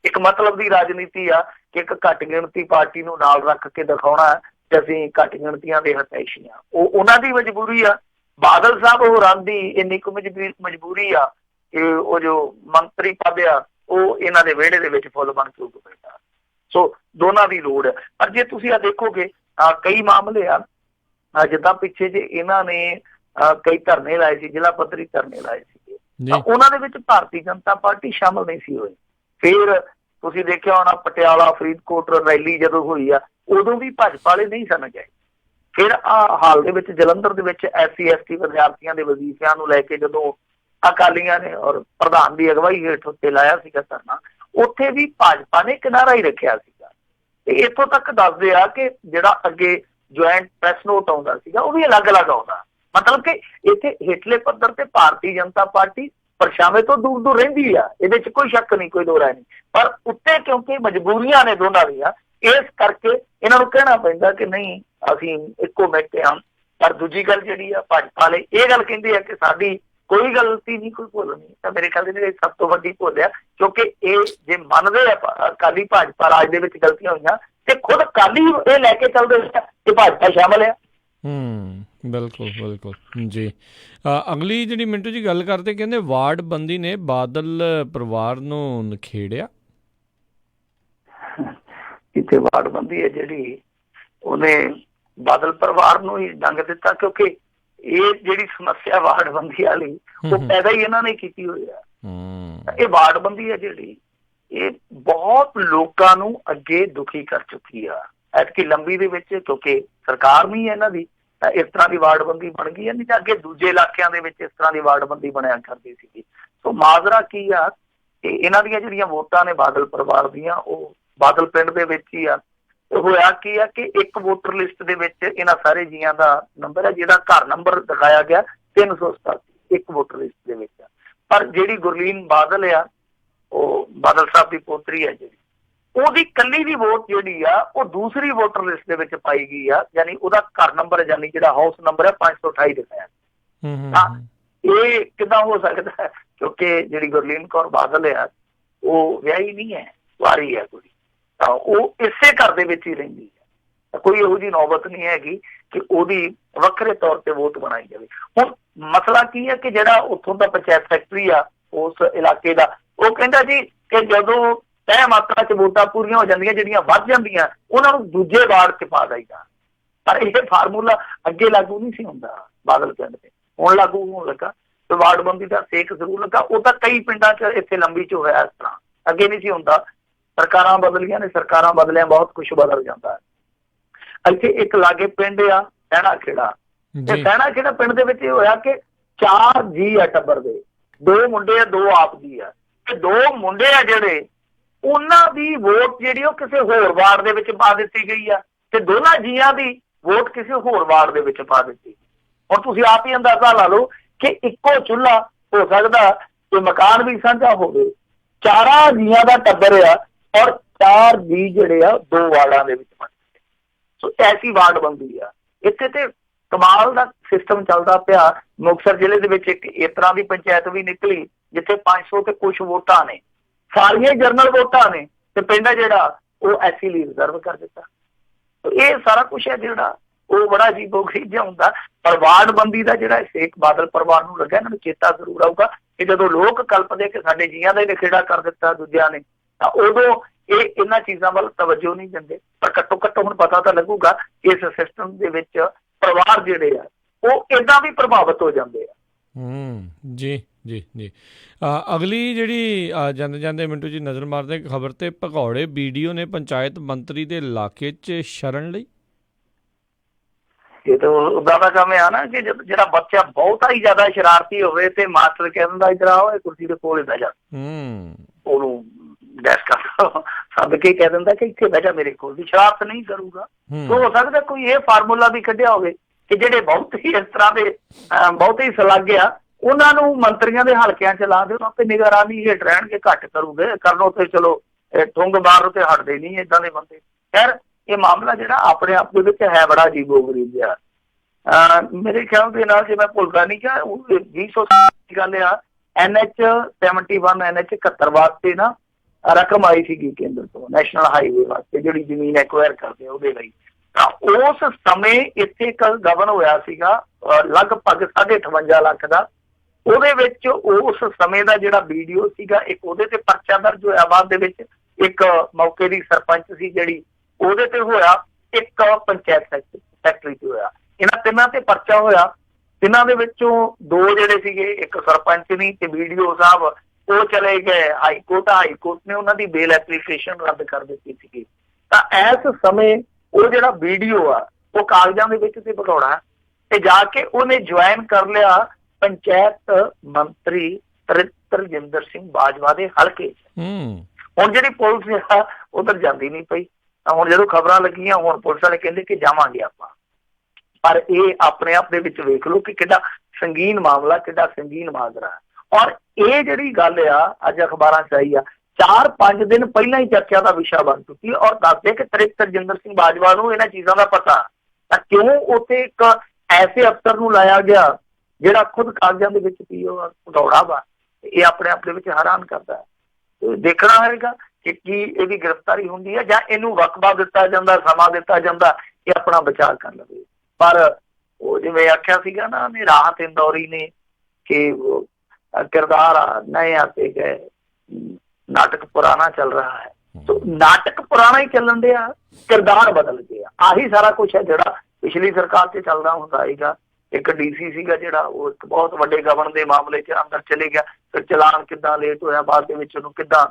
ਇੱਕ ਮਤਲਬ ਦੀ ਰਾਜਨੀਤੀ ਆ ਕਿ ਇੱਕ ਘੱਟ ਗਿਣਤੀ ਪਾਰਟੀ ਨੂੰ ਨਾਲ ਰੱਖ ਕੇ ਦਿਖਾਉਣਾ ਕਿ ਅਸੀਂ ਘੱਟ ਗਿਣਤੀਆਂ ਦੇ ਹਤੈਸ਼ੀ ਆ। ਉਹ ਉਹਨਾਂ ਦੀ ਮਜਬੂਰੀ ਆ। ਬਾਦਲ ਸਾਹਿਬ ਹੋਰਾਂ ਦੀ ਇੰਨੀ ਕੁ ਮਜਬੂਰੀ ਆ ਕਿ ਉਹ ਜੋ ਮੰਤਰੀ ਪਦ ਆ ਉਹ ਇਹਨਾਂ ਦੇ ਵਿਹੜੇ ਦੇ ਵਿੱਚ ਫੁੱਲ ਬਣ ਕੇ ਉੱਗ ਪੈਂਦਾ। ਸੋ ਦੋਨਾਂ ਦੀ ਲੋੜ ਹੈ। ਪਰ ਜੇ ਤੁਸੀਂ ਆ ਦੇਖੋਗੇ ਕਈ ਮਾਮਲੇ ਆ ਜਿੱਦਾਂ ਪਿੱਛੇ ਜੇ ਇਹਨਾਂ ਨੇ ਕਈ ਧਰਨੇ ਲਾਏ ਸੀ, ਜ਼ਿਲ੍ਹਾ ਪੱਧਰੀ ਧਰਨੇ ਲਾਏ ਸੀਗੇ, ਤਾਂ ਉਹਨਾਂ ਦੇ ਵਿੱਚ ਭਾਰਤੀ ਜਨਤਾ ਪਾਰਟੀ ਸ਼ਾਮਲ ਨਹੀਂ ਸੀ ਹੋਈ। ਫਿਰ ਤੁਸੀਂ ਦੇਖਿਆ ਹੋਣਾ ਪਟਿਆਲਾ ਫਰੀਦਕੋਟ ਰੈਲੀ ਜਦੋਂ ਹੋਈ ਆ, ਉਦੋਂ ਵੀ ਭਾਜਪਾ ਵਾਲੇ ਨਹੀਂ ਸਨ ਗਏ। ਫਿਰ ਹਾਲ ਦੇ ਵਿੱਚ ਜਲੰਧਰ ਦੇ ਵਿੱਚ SC ST ਵਿਦਿਆਰਥੀਆਂ ਦੇ ਵਜ਼ੀਫਿਆਂ ਨੂੰ ਲੈ ਕੇ ਜਦੋਂ ਅਕਾਲੀਆਂ ਨੇ ਔਰ ਪ੍ਰਧਾਨ ਦੀ ਅਗਵਾਈ ਹੇਠ ਉੱਤੇ ਲਾਇਆ ਸੀਗਾ ਧਰਨਾ, ਉੱਥੇ ਵੀ ਭਾਜਪਾ ਨੇ ਕਿਨਾਰਾ ਹੀ ਰੱਖਿਆ ਸੀਗਾ। ਤੇ ਇੱਥੋਂ ਤੱਕ ਦੱਸਦੇ ਆ ਕਿ ਜਿਹੜਾ ਅੱਗੇ ਜੁਆਇੰਟ ਪ੍ਰੈਸ ਨੋਟ ਆਉਂਦਾ ਸੀਗਾ ਉਹ ਵੀ ਅਲੱਗ-ਅਲੱਗ ਆਉਂਦਾ। ਮਤਲਬ ਕਿ ਇੱਥੇ ਹੇਠਲੇ ਪੱਧਰ ਤੇ ਭਾਰਤੀ ਜਨਤਾ ਪਾਰਟੀ ਪਰਛਾਵੇਂ ਤੋਂ ਦੂਰ ਦੂਰ ਰਹਿੰਦੀ ਆ, ਇਹਦੇ 'ਚ ਕੋਈ ਸ਼ੱਕ ਨਹੀਂ, ਕੋਈ ਦੋ ਰਾਏ ਨਹੀਂ। ਪਰ ਉੱਤੇ ਕਿਉਂਕਿ ਮਜਬੂਰੀਆਂ ਨੇ ਦੋਨਾਂ ਦੀਆਂ, ਇਸ ਕਰਕੇ ਇਹਨਾਂ ਨੂੰ ਕਹਿਣਾ ਪੈਂਦਾ ਕਿ ਨਹੀਂ ਅਸੀਂ ਇੱਕੋ ਬੈਠੇ ਹਾਂ। ਪਰ ਦੂਜੀ ਗੱਲ ਜਿਹੜੀ ਆ ਭਾਜਪਾ ਵਾਲੇ ਇਹ ਗੱਲ ਕਹਿੰਦੇ ਆ ਕਿ ਸਾਡੀ ਕੋਈ ਗਲਤੀ ਨਹੀਂ, ਕੋਈ ਭੁੱਲ ਨਹੀਂ। ਤਾਂ ਮੇਰੇ ਖਿਆਲ ਦੇ ਸਭ ਤੋਂ ਵੱਡੀ ਭੁੱਲ ਆ, ਕਿਉਂਕਿ ਇਹ ਜੇ ਮੰਨਦੇ ਆ ਅਕਾਲੀ ਭਾਜਪਾ ਰਾਜ ਦੇ ਵਿੱਚ ਗਲਤੀਆਂ ਹੋਈਆਂ ਤੇ ਖੁਦ ਅਕਾਲੀ ਇਹ ਲੈ ਕੇ ਚੱਲਦੇ ਕਿ ਭਾਜਪਾ ਸ਼ਾਮਲ ਆ। ਬਿਲਕੁਲ ਬਿਲਕੁਲ ਜੀ। ਅਗਲੀ ਜਿਹੜੀ ਮਿੰਟੂ ਜੀ ਗੱਲ ਕਰਦੇ, ਕਹਿੰਦੇ ਵਾਰਡ ਬੰਦੀ ਨੇ ਬਾਦਲ ਪਰਿਵਾਰ ਨੂੰ ਨਖੇੜਿਆ। ਇੱਥੇ ਵਾਰਡ ਬੰਦੀ ਹੈ ਜਿਹੜੀ ਉਹਨੇ ਬਾਦਲ ਪਰਿਵਾਰ ਨੂੰ ਹੀ ਡੰਗ ਦਿੱਤਾ, ਕਿਉਂਕਿ ਇਹ ਜਿਹੜੀ ਸਮੱਸਿਆ ਵਾਰਡ ਬੰਦੀ ਵਾਲੀ ਉਹ ਪੈਦਾ ਹੀ ਇਹਨਾਂ ਨੇ ਕੀਤੀ ਹੋਈ ਆ। ਇਹ ਵਾਰਡ ਬੰਦੀ ਹੈ ਜਿਹੜੀ ਇਹ ਬਹੁਤ ਲੋਕਾਂ ਨੂੰ ਅੱਗੇ ਦੁਖੀ ਕਰ ਚੁੱਕੀ ਆ ਐਤਕੀ ਲੰਬੀ ਦੇ ਵਿੱਚ, ਕਿਉਂਕਿ ਸਰਕਾਰ ਨਹੀਂ ਹੈ ਇਹਨਾਂ ਦੀ, ਤਾਂ ਇਸ ਤਰ੍ਹਾਂ ਦੀ ਵਾਰਡਬੰਦੀ ਬਣ ਗਈ ਹੈ। ਨਹੀਂ ਤਾਂ ਅੱਗੇ ਦੂਜੇ ਇਲਾਕਿਆਂ ਦੇ ਵਿੱਚ ਇਸ ਤਰ੍ਹਾਂ ਦੀ ਵਾਰਡਬੰਦੀ ਬਣਿਆ ਕਰਦੀ ਸੀਗੀ। ਸੋ ਮਾਜਰਾ ਕੀ ਆ ਕਿ ਇਹਨਾਂ ਦੀਆਂ ਜਿਹੜੀਆਂ ਵੋਟਾਂ ਨੇ ਬਾਦਲ ਪਰਿਵਾਰ ਦੀਆਂ, ਉਹ ਬਾਦਲ ਪਿੰਡ ਦੇ ਵਿੱਚ ਹੀ ਆ। ਹੋਇਆ ਕੀ ਆ ਕਿ ਇੱਕ ਵੋਟਰ ਲਿਸਟ ਦੇ ਵਿੱਚ ਇਹਨਾਂ ਸਾਰੇ ਜੀਆਂ ਦਾ ਨੰਬਰ ਹੈ, ਜਿਹਦਾ ਘਰ ਨੰਬਰ ਦਿਖਾਇਆ ਗਿਆ 387 ਇੱਕ ਵੋਟਰ ਲਿਸਟ ਦੇ ਵਿੱਚ। ਪਰ ਜਿਹੜੀ ਗੁਰਲੀਨ ਬਾਦਲ ਆ, ਉਹ ਬਾਦਲ ਸਾਹਿਬ ਦੀ ਪੋਤਰੀ ਹੈ ਜਿਹੜੀ, ਉਹਦੀ ਕੱਲੀ ਦੀ ਵੋਟ ਜਿਹੜੀ ਆ ਉਹ ਦੂਸਰੀ ਵੋਟਰ ਲਿਸਟ ਦੇ ਵਿੱਚ ਪਾਈ ਗਈ ਆ, ਯਾਨੀ ਉਹਦਾ ਘਰ ਨੰਬਰ ਯਾਨੀ ਜਿਹੜਾ ਹਾਊਸ ਨੰਬਰ ਹੈ 528 ਦਿਖਾਇਆ। ਤਾਂ ਇਹ ਕਿੱਦਾਂ ਹੋ ਸਕਦਾ ਹੈ? ਕਿਉਂਕਿ ਜਿਹੜੀ ਗੁਰਲੀਨ ਕੌਰ ਬਾਦਲ ਆ ਉਹ ਵਿਆਹੀ ਨਹੀਂ ਹੈ, ਵਾਰੀ ਹੈ ਕੁੜੀ, ਤਾਂ ਉਹ ਇਸੇ ਘਰ ਦੇ ਵਿੱਚ ਹੀ ਰਹਿੰਦੀ ਹੈ। ਕੋਈ ਇਹੋ ਜਿਹੀ ਨੌਬਤ ਨਹੀਂ ਹੈਗੀ ਕਿ ਉਹਦੀ ਵੱਖਰੇ ਤੌਰ ਤੇ ਵੋਟ ਬਣਾਈ ਜਾਵੇ। ਹੁਣ ਮਸਲਾ ਕੀ ਹੈ ਕਿ ਜਿਹੜਾ ਉੱਥੋਂ ਦਾ ਪੰਚਾਇਤ ਸੈਕਟਰੀ ਆ ਉਸ ਇਲਾਕੇ ਦਾ, ਉਹ ਕਹਿੰਦਾ ਜੀ ਕਿ ਜਦੋਂ ਤੈਅ ਮਾਤਰਾ 'ਚ ਵੋਟਾਂ ਪੂਰੀਆਂ ਹੋ ਜਾਂਦੀਆਂ, ਜਿਹੜੀਆਂ ਵੱਧ ਜਾਂਦੀਆਂ, ਉਹਨਾਂ ਨੂੰ ਦੂਜੇ ਵਾਰਡ 'ਚ ਪਾ ਦਈਦਾ। ਪਰ ਇਹ ਫਾਰਮੂਲਾ ਅੱਗੇ ਲਾਗੂ ਨਹੀਂ ਸੀ ਹੁੰਦਾ ਬਾਦਲ ਪਿੰਡ ਤੇ, ਹੁਣ ਲਾਗੂ ਹੋਣ ਲੱਗਾ। ਤੇ ਵਾਰਡਬੰਦੀ ਦਾ ਸੇਕ ਜ਼ਰੂਰ ਲੱਗਾ। ਉਹ ਤਾਂ ਕਈ ਪਿੰਡਾਂ 'ਚ ਇੱਥੇ ਲੰਬੀ 'ਚ ਹੋਇਆ, ਇਸ ਤਰ੍ਹਾਂ ਅੱਗੇ ਨਹੀਂ ਸੀ ਹੁੰਦਾ। ਸਰਕਾਰਾਂ ਬਦਲੀਆਂ ਨੇ, ਸਰਕਾਰਾਂ ਬਦਲਿਆ ਬਹੁਤ ਕੁਛ ਬਦਲ ਜਾਂਦਾ ਹੈ। ਇੱਥੇ ਇੱਕ ਲਾਗੇ ਪਿੰਡ ਆ ਸਹਿਣਾ ਖੇੜਾ, ਤੇ ਸਹਿਣਾ ਖੇੜਾ ਪਿੰਡ ਦੇ ਵਿੱਚ ਇਹ ਹੋਇਆ ਕਿ 4 ਜੀ ਆ ਟੱਬਰ ਦੇ, 2 ਮੁੰਡੇ ਆ 2 ਆਪ ਦੀ ਆ, ਤੇ 2 ਮੁੰਡੇ ਆ ਜਿਹੜੇ ਉਹਨਾਂ ਦੀ ਵੋਟ ਜਿਹੜੀ ਉਹ ਕਿਸੇ ਹੋਰ ਵਾਰਡ ਦੇ ਵਿੱਚ ਪਾ ਦਿੱਤੀ ਗਈ ਆ, ਤੇ ਦੋਨਾਂ ਜੀਆਂ ਦੀ ਵੋਟ ਕਿਸੇ ਹੋਰ ਵਾਰਡ ਦੇ ਵਿੱਚ ਪਾ ਦਿੱਤੀ। ਹੁਣ ਤੁਸੀਂ ਆਪ ਹੀ ਅੰਦਾਜ਼ਾ ਲਾ ਲਓ ਕਿ ਇੱਕੋ ਚੁੱਲ੍ਹਾ ਹੋ ਸਕਦਾ ਕਿ ਮਕਾਨ ਵੀ ਸਾਂਝਾ ਹੋਵੇ, 4 ਜੀਆਂ ਦਾ ਟੱਬਰ ਆ ਔਰ 4 ਜੀ ਜਿਹੜੇ ਆ 2 ਵਾਰਡਾਂ ਦੇ ਵਿੱਚ ਬਣ ਗਏ। ਸੋ ਐਸੀ ਵਾਰਡ ਬੰਦੀ ਆ ਇੱਥੇ। ਤੇ ਕਮਾਲ ਦਾ ਸਿਸਟਮ ਚੱਲਦਾ ਪਿਆ। ਮੁਕਤਸਰ ਜ਼ਿਲ੍ਹੇ ਦੇ ਵਿੱਚ ਇੱਕ ਇਸ ਤਰ੍ਹਾਂ ਦੀ ਪੰਚਾਇਤ ਵੀ ਨਿਕਲੀ ਜਿੱਥੇ 500 ਤੇ ਕੁਛ ਵੋਟਾਂ ਨੇ, ਸਾਰੀਆਂ ਜਨਰਲ ਵੋਟਾਂ ਨੇ, ਤੇ ਪਿੰਡ ਜਿਹੜਾ ਉਹ SC ਲਈ ਰਿਜ਼ਰਵ ਕਰ ਦਿੱਤਾ। ਇਹ ਸਾਰਾ ਕੁਛ ਹੈ ਜਿਹੜਾ ਉਹ ਬੜਾ ਅਜੀਬੋ-ਗਰੀਬ ਜਿਹਾ ਹੁੰਦਾ। ਪਰ ਵਾਰਡਬੰਦੀ ਦਾ ਜਿਹੜਾ ਸੇਕ ਬਾਦਲ ਪਰਿਵਾਰ ਨੂੰ ਲੱਗਾ, ਇਹਨਾਂ ਨੂੰ ਚੇਤਾ ਜ਼ਰੂਰ ਆਊਗਾ ਕਿ ਜਦੋਂ ਲੋਕ ਕਲਪਦੇ ਕਿ ਸਾਡੇ ਜੀਆਂ ਦਾ ਹੀ ਨਖੇੜਾ ਕਰ ਦਿੱਤਾ ਦੂਜਿਆਂ ਨੇ, ਤਾਂ ਉਦੋਂ ਇਹ ਇਹਨਾਂ ਚੀਜ਼ਾਂ ਵੱਲ ਤਵੱਜੋ ਨਹੀਂ ਦਿੰਦੇ। ਪਰ ਘੱਟੋ ਘੱਟ ਹੁਣ ਪਤਾ ਤਾਂ ਲੱਗੂਗਾ ਕਿ ਇਸ ਸਿਸਟਮ ਦੇ ਵਿੱਚ ਪਰਿਵਾਰ ਜਿਹੜੇ ਆ ਉਹ ਏਦਾਂ ਵੀ ਪ੍ਰਭਾਵਿਤ ਹੋ ਜਾਂਦੇ ਆ। ਜੀ ਜੀ ਜੀ। ਅਗਲੀ ਜਿਹੜੀ ਜਾਂਦੇ ਜਾਂਦੇ ਮਿੰਟੂ ਜੀ ਨਜ਼ਰ ਮਾਰਦੇ ਖਬਰ ਤੇ, ਭਗੌੜੇ BDO ਨੇ ਪੰਚਾਇਤ ਮੰਤਰੀ ਦੇ ਇਲਾਕੇ 'ਚ ਸ਼ਰਨ ਲਈ। ਇਹ ਤਾਂ ਉਦਾਂ ਦਾ ਕੰਮ ਆ ਨਾ ਕਿ ਜਿਹੜਾ ਬੱਚਾ ਬਹੁਤਾ ਹੀ ਜ਼ਿਆਦਾ ਸ਼ਰਾਰਤੀ ਹੋਵੇ ਤੇ ਮਾਸਟਰ ਕਹਿ ਦਿੰਦਾ ਇੱਧਰ ਆਓ ਇਹ ਕੁਰਸੀ ਦੇ ਕੋਲ ਬਹਿ ਜਾ, ਉਹਨੂੰ ਡੈਸਕ ਸੱਦ ਕੇ ਕਹਿ ਦਿੰਦਾ ਕਿ ਇੱਥੇ ਬਹਿ ਜਾ ਮੇਰੇ ਕੋਲ, ਵੀ ਸ਼ਰਾਰਤ ਨਹੀਂ ਕਰੂਗਾ। ਹੋ ਸਕਦਾ ਕੋਈ ਇਹ ਫਾਰਮੂਲਾ ਵੀ ਕੱਢਿਆ ਹੋਵੇ ਕਿ ਜਿਹੜੇ ਬਹੁਤ ਹੀ ਇਸ ਤਰ੍ਹਾਂ ਦੇ ਬਹੁਤ ਹੀ ਸਲਾਗੇ ਆ ਉਹਨਾਂ ਨੂੰ ਮੰਤਰੀਆਂ ਦੇ ਹਲਕਿਆਂ 'ਚ ਲਾ ਦਿਓ, ਆਪੇ ਨਿਗਰਾਨੀ ਹੇਠ ਰਹਿਣਗੇ, ਘੱਟ ਕਰੂਗੇ ਕਰਨੋਂ ਤੇ ਚਲੋ ਠੁੰਗ ਮਾਰੋ ਤੇ ਹਟਦੇ ਨਹੀਂ ਏਦਾਂ ਦੇ ਬੰਦੇ। ਖੈਰ ਇਹ ਮਾਮਲਾ ਜਿਹੜਾ ਆਪਣੇ ਆਪ ਦੇ ਵਿੱਚ ਹੈ ਬੜਾ ਅਜੀਬੋ-ਗਰੀਬ ਜਿਹਾ। ਮੇਰੇ ਖਿਆਲ ਦੇ ਨਾਲ ਜੇ ਮੈਂ ਭੁੱਲਦਾ ਨਹੀਂ ਕਿ 20 ਦੀ ਗੱਲ ਆ, NH 71 NH 71 ਵਾਸਤੇ ਨਾ ਰਕਮ ਆਈ ਸੀਗੀ ਕੇਂਦਰ ਤੋਂ, ਨੈਸ਼ਨਲ ਹਾਈਵੇ ਵਾਸਤੇ ਜਿਹੜੀ ਜ਼ਮੀਨ ਐਕਵਾਇਰ ਕਰਦੇ ਉਹਦੇ ਲਈ। ਤਾਂ ਉਸ ਸਮੇਂ ਇੱਥੇ ਇੱਕ ਗਵਨ ਹੋਇਆ ਸੀਗਾ ਲਗਭਗ 58.5 ਲੱਖ ਦਾ, ਉਹਦੇ ਵਿੱਚ ਉਸ ਸਮੇਂ ਦਾ ਜਿਹੜਾ ਵੀਡੀਓ ਸੀਗਾ, ਇੱਕ ਉਹਦੇ ਤੇ ਪਰਚਾ ਦਰਜ ਹੋਇਆ ਬਾਅਦ ਦੇ ਵਿੱਚ, ਇੱਕ ਮੌਕੇ ਦੀ ਸਰਪੰਚ ਸੀ ਜਿਹੜੀ ਉਹਦੇ ਤੇ ਹੋਇਆ, ਇੱਕ ਪੰਚਾਇਤ ਸੈਕਟਰੀ ਤੇ ਹੋਇਆ। ਇਹਨਾਂ ਤਿੰਨਾਂ ਤੇ ਪਰਚਾ ਹੋਇਆ। ਤਿੰਨਾਂ ਦੇ ਵਿੱਚੋਂ ਦੋ ਜਿਹੜੇ ਸੀਗੇ, ਇੱਕ ਸਰਪੰਚ ਨਹੀਂ ਤੇ ਵੀਡੀਓ ਸਾਹਿਬ, ਉਹ ਚਲੇ ਗਏ ਹਾਈ ਕੋਰਟ। ਹਾਈ ਕੋਰਟ ਨੇ ਉਹਨਾਂ ਦੀ ਬੇਲ ਐਪਲੀਕੇਸ਼ਨ ਰੱਦ ਕਰ ਦਿੱਤੀ ਸੀਗੀ। ਤਾਂ ਇਸ ਸਮੇਂ ਉਹ ਜਿਹੜਾ ਵੀਡੀਓ ਆ ਉਹ ਕਾਗਜ਼ਾਂ ਦੇ ਵਿੱਚ ਤੇ ਭਗੌੜਾ, ਤੇ ਜਾ ਕੇ ਉਹਨੇ ਜੁਆਇਨ ਕਰ ਲਿਆ ਪੰਚਾਇਤ ਮੰਤਰੀ ਤਰਜਿੰਦਰ ਸਿੰਘ ਬਾਜਵਾ ਦੇ ਹਲਕੇ 'ਚ। ਹੁਣ ਜਿਹੜੀ ਪੁਲਿਸ ਆ ਉਧਰ ਜਾਂਦੀ ਨਹੀਂ ਪਈ। ਤਾਂ ਹੁਣ ਜਦੋਂ ਖਬਰਾਂ ਲੱਗੀਆਂ, ਹੁਣ ਪੁਲਿਸ ਵਾਲੇ ਕਹਿੰਦੇ ਕਿ ਜਾਵਾਂਗੇ ਆਪਾਂ। ਪਰ ਇਹ ਆਪਣੇ ਆਪ ਦੇ ਵਿੱਚ ਵੇਖ ਲਓ ਕਿ ਕਿੱਡਾ ਸੰਗੀਨ ਮਾਮਲਾ, ਕਿੱਡਾ ਸੰਗੀਨ ਮਾਜਰਾ। ਔਰ ਇਹ ਜਿਹੜੀ ਗੱਲ ਆ ਅੱਜ ਅਖਬਾਰਾਂ 'ਚ ਆਈ ਆ, 4-5 ਦਿਨ ਪਹਿਲਾਂ ਹੀ ਚਰਚਾ ਦਾ ਵਿਸ਼ਾ ਬਣ ਚੁੱਕੀ। ਔਰ ਦੱਸਦੇ ਕਿ ਤਰਜਿੰਦਰ ਸਿੰਘ ਬਾਜਵਾ ਨੂੰ ਇਹਨਾਂ ਚੀਜ਼ਾਂ ਦਾ ਪਤਾ, ਤਾਂ ਕਿਉਂ ਉੱਥੇ ਇੱਕ ਐਸੇ ਅਫਸਰ ਨੂੰ ਲਾਇਆ ਗਿਆ ਜਿਹੜਾ ਖੁਦ ਕਾਗਜ਼ਾਂ ਦੇ ਵਿੱਚ ਭਗੌੜਾ ਵਾ। ਇਹ ਆਪਣੇ ਆਪ ਦੇ ਵਿੱਚ ਹੈਰਾਨ ਕਰਦਾ। ਦੇਖਣਾ ਹੋਏਗਾ ਕਿ ਕੀ ਇਹਦੀ ਗ੍ਰਿਫਤਾਰੀ ਹੁੰਦੀ ਹੈ ਜਾਂ ਇਹਨੂੰ ਵਕਫਾ ਦਿੱਤਾ ਜਾਂਦਾ, ਸਮਾਂ ਦਿੱਤਾ ਜਾਂਦਾ, ਇਹ ਆਪਣਾ ਬਚਾਅ ਕਰ ਲਵੇ। ਪਰ ਉਹ ਜਿਵੇਂ ਆਖਿਆ ਸੀਗਾ ਨਾ ਨੇ ਰਾਹਤ ਇੰਦੌਰੀ ਨੇ ਕਿ ਕਿਰਦਾਰ ਨਏ ਆਤੇ ਗਏ, ਨਾਟਕ ਪੁਰਾਣਾ ਚੱਲ ਰਹਾ ਹੈ। तो नाटक पुराना ही चलन दिया, किरदार बदल गया। आही सारा कुछ है जिहड़ा पिछली सरकार से चलदा हुंदा हैगा। एक डीसी सीगा जिहड़ा वो एक बहुत वड्डे गबन दे मामले च अंदर चले गया, फिर चलान किद्दां लेट होया, बाद दे विच उहनूं किद्दां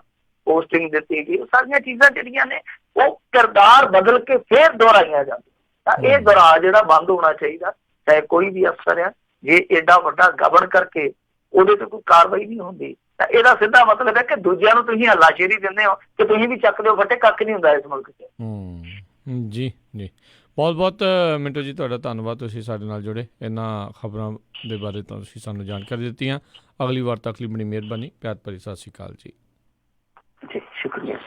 पोस्टिंग दित्ती गई। सारियां चीज़ां जिहड़ियां ने वो किरदार बदल के फिर दोहराईयां जांदियां। तां इह दोहरा जिहड़ा बंद होना चाहिए। चाहे कोई भी अफसर है, जे एडा वड्डा गबन करके ਉਹਦੇ ਤੇ ਕੋਈ ਕਾਰਵਾਈ ਨਹੀਂ ਹੁੰਦੀ ਤਾਂ ਇਹਦਾ ਸਿੱਧਾ ਮਤਲਬ ਹੈ ਕਿ ਦੂਜਿਆਂ ਨੂੰ ਤੁਸੀਂ ਹੱਲਾਸ਼ੇਰੀ ਦਿੰਦੇ ਹੋ ਕਿ ਤੁਸੀਂ ਵੀ ਚੱਕ ਦਿਓ ਫੱਟੇ, ਕੱਖ ਨਹੀਂ ਹੁੰਦਾ ਇਸ ਮੁਲਕ 'ਚ। ਜੀ ਜੀ, ਬਹੁਤ ਬਹੁਤ ਮਿੰਟੂ ਜੀ ਤੁਹਾਡਾ ਧੰਨਵਾਦ, ਤੁਸੀਂ ਸਾਡੇ ਨਾਲ ਜੁੜੇ, ਇਹਨਾਂ ਖਬਰਾਂ ਦੇ ਬਾਰੇ ਤੁਸੀਂ ਸਾਨੂੰ ਜਾਣਕਾਰੀ ਦਿੱਤੀਆਂ। ਅਗਲੀ ਵਾਰ ਤੱਕ ਲਈ ਬੜੀ ਮਿਹਰਬਾਨੀ, ਪਿਆਰ ਭਰੀ ਸਤਿ ਸ਼੍ਰੀ ਅਕਾਲ ਜੀ। ਜੀ ਸ਼ੁਕਰੀਆ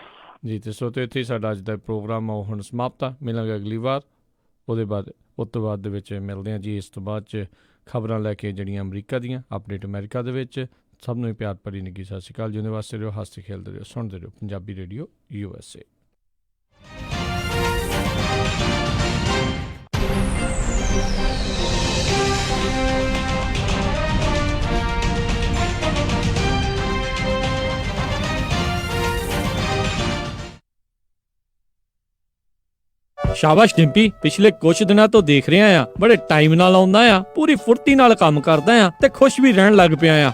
ਜੀ। ਤੇ ਸੋ ਇੱਥੇ ਸਾਡਾ ਅੱਜ ਦਾ ਪ੍ਰੋਗਰਾਮ ਉਹ ਹੁਣ ਸਮਾਪਤ ਆ। ਮਿਲਾਂਗੇ ਅਗਲੀ ਵਾਰ, ਉਸ ਤੋਂ ਬਾਅਦ ਦੇ ਵਿੱਚ ਮਿਲਦੇ ਹਾਂ ਜੀ। ਇਸ ਤੋਂ ਬਾਅਦ 'ਚ ਖਬਰਾਂ ਲੈ ਕੇ ਜਿਹੜੀਆਂ ਅਮਰੀਕਾ ਦੀਆਂ, ਅਪਡੇਟ ਅਮਰੀਕਾ ਦੇ ਵਿੱਚ। ਸਭ ਨੂੰ ਪਿਆਰ ਭਰੀ ਨਿੱਘੀ ਸਤਿ ਸ਼੍ਰੀ ਅਕਾਲ। ਜਿਉਂਦੇ ਵਾਸਤੇ ਰਹੋ, ਹੱਸਦੇ ਖੇਡਦੇ ਰਹੋ, ਸੁਣਦੇ ਰਹੋ ਪੰਜਾਬੀ ਰੇਡੀਓ USA। ਸ਼ਾਬਾਸ਼ ਡਿੰਪੀ, ਪਿਛਲੇ ਕੁਝ ਦਿਨਾਂ ਤੋਂ ਦੇਖ ਰਿਹਾ ਆ, ਬੜੇ ਟਾਈਮ ਨਾਲ ਆਉਂਦਾ ਆ, ਪੂਰੀ ਫੁਰਤੀ ਨਾਲ ਕੰਮ ਕਰਦਾ ਆ ਤੇ ਖੁਸ਼ ਵੀ ਰਹਿਣ ਲੱਗ ਪਿਆ ਆ।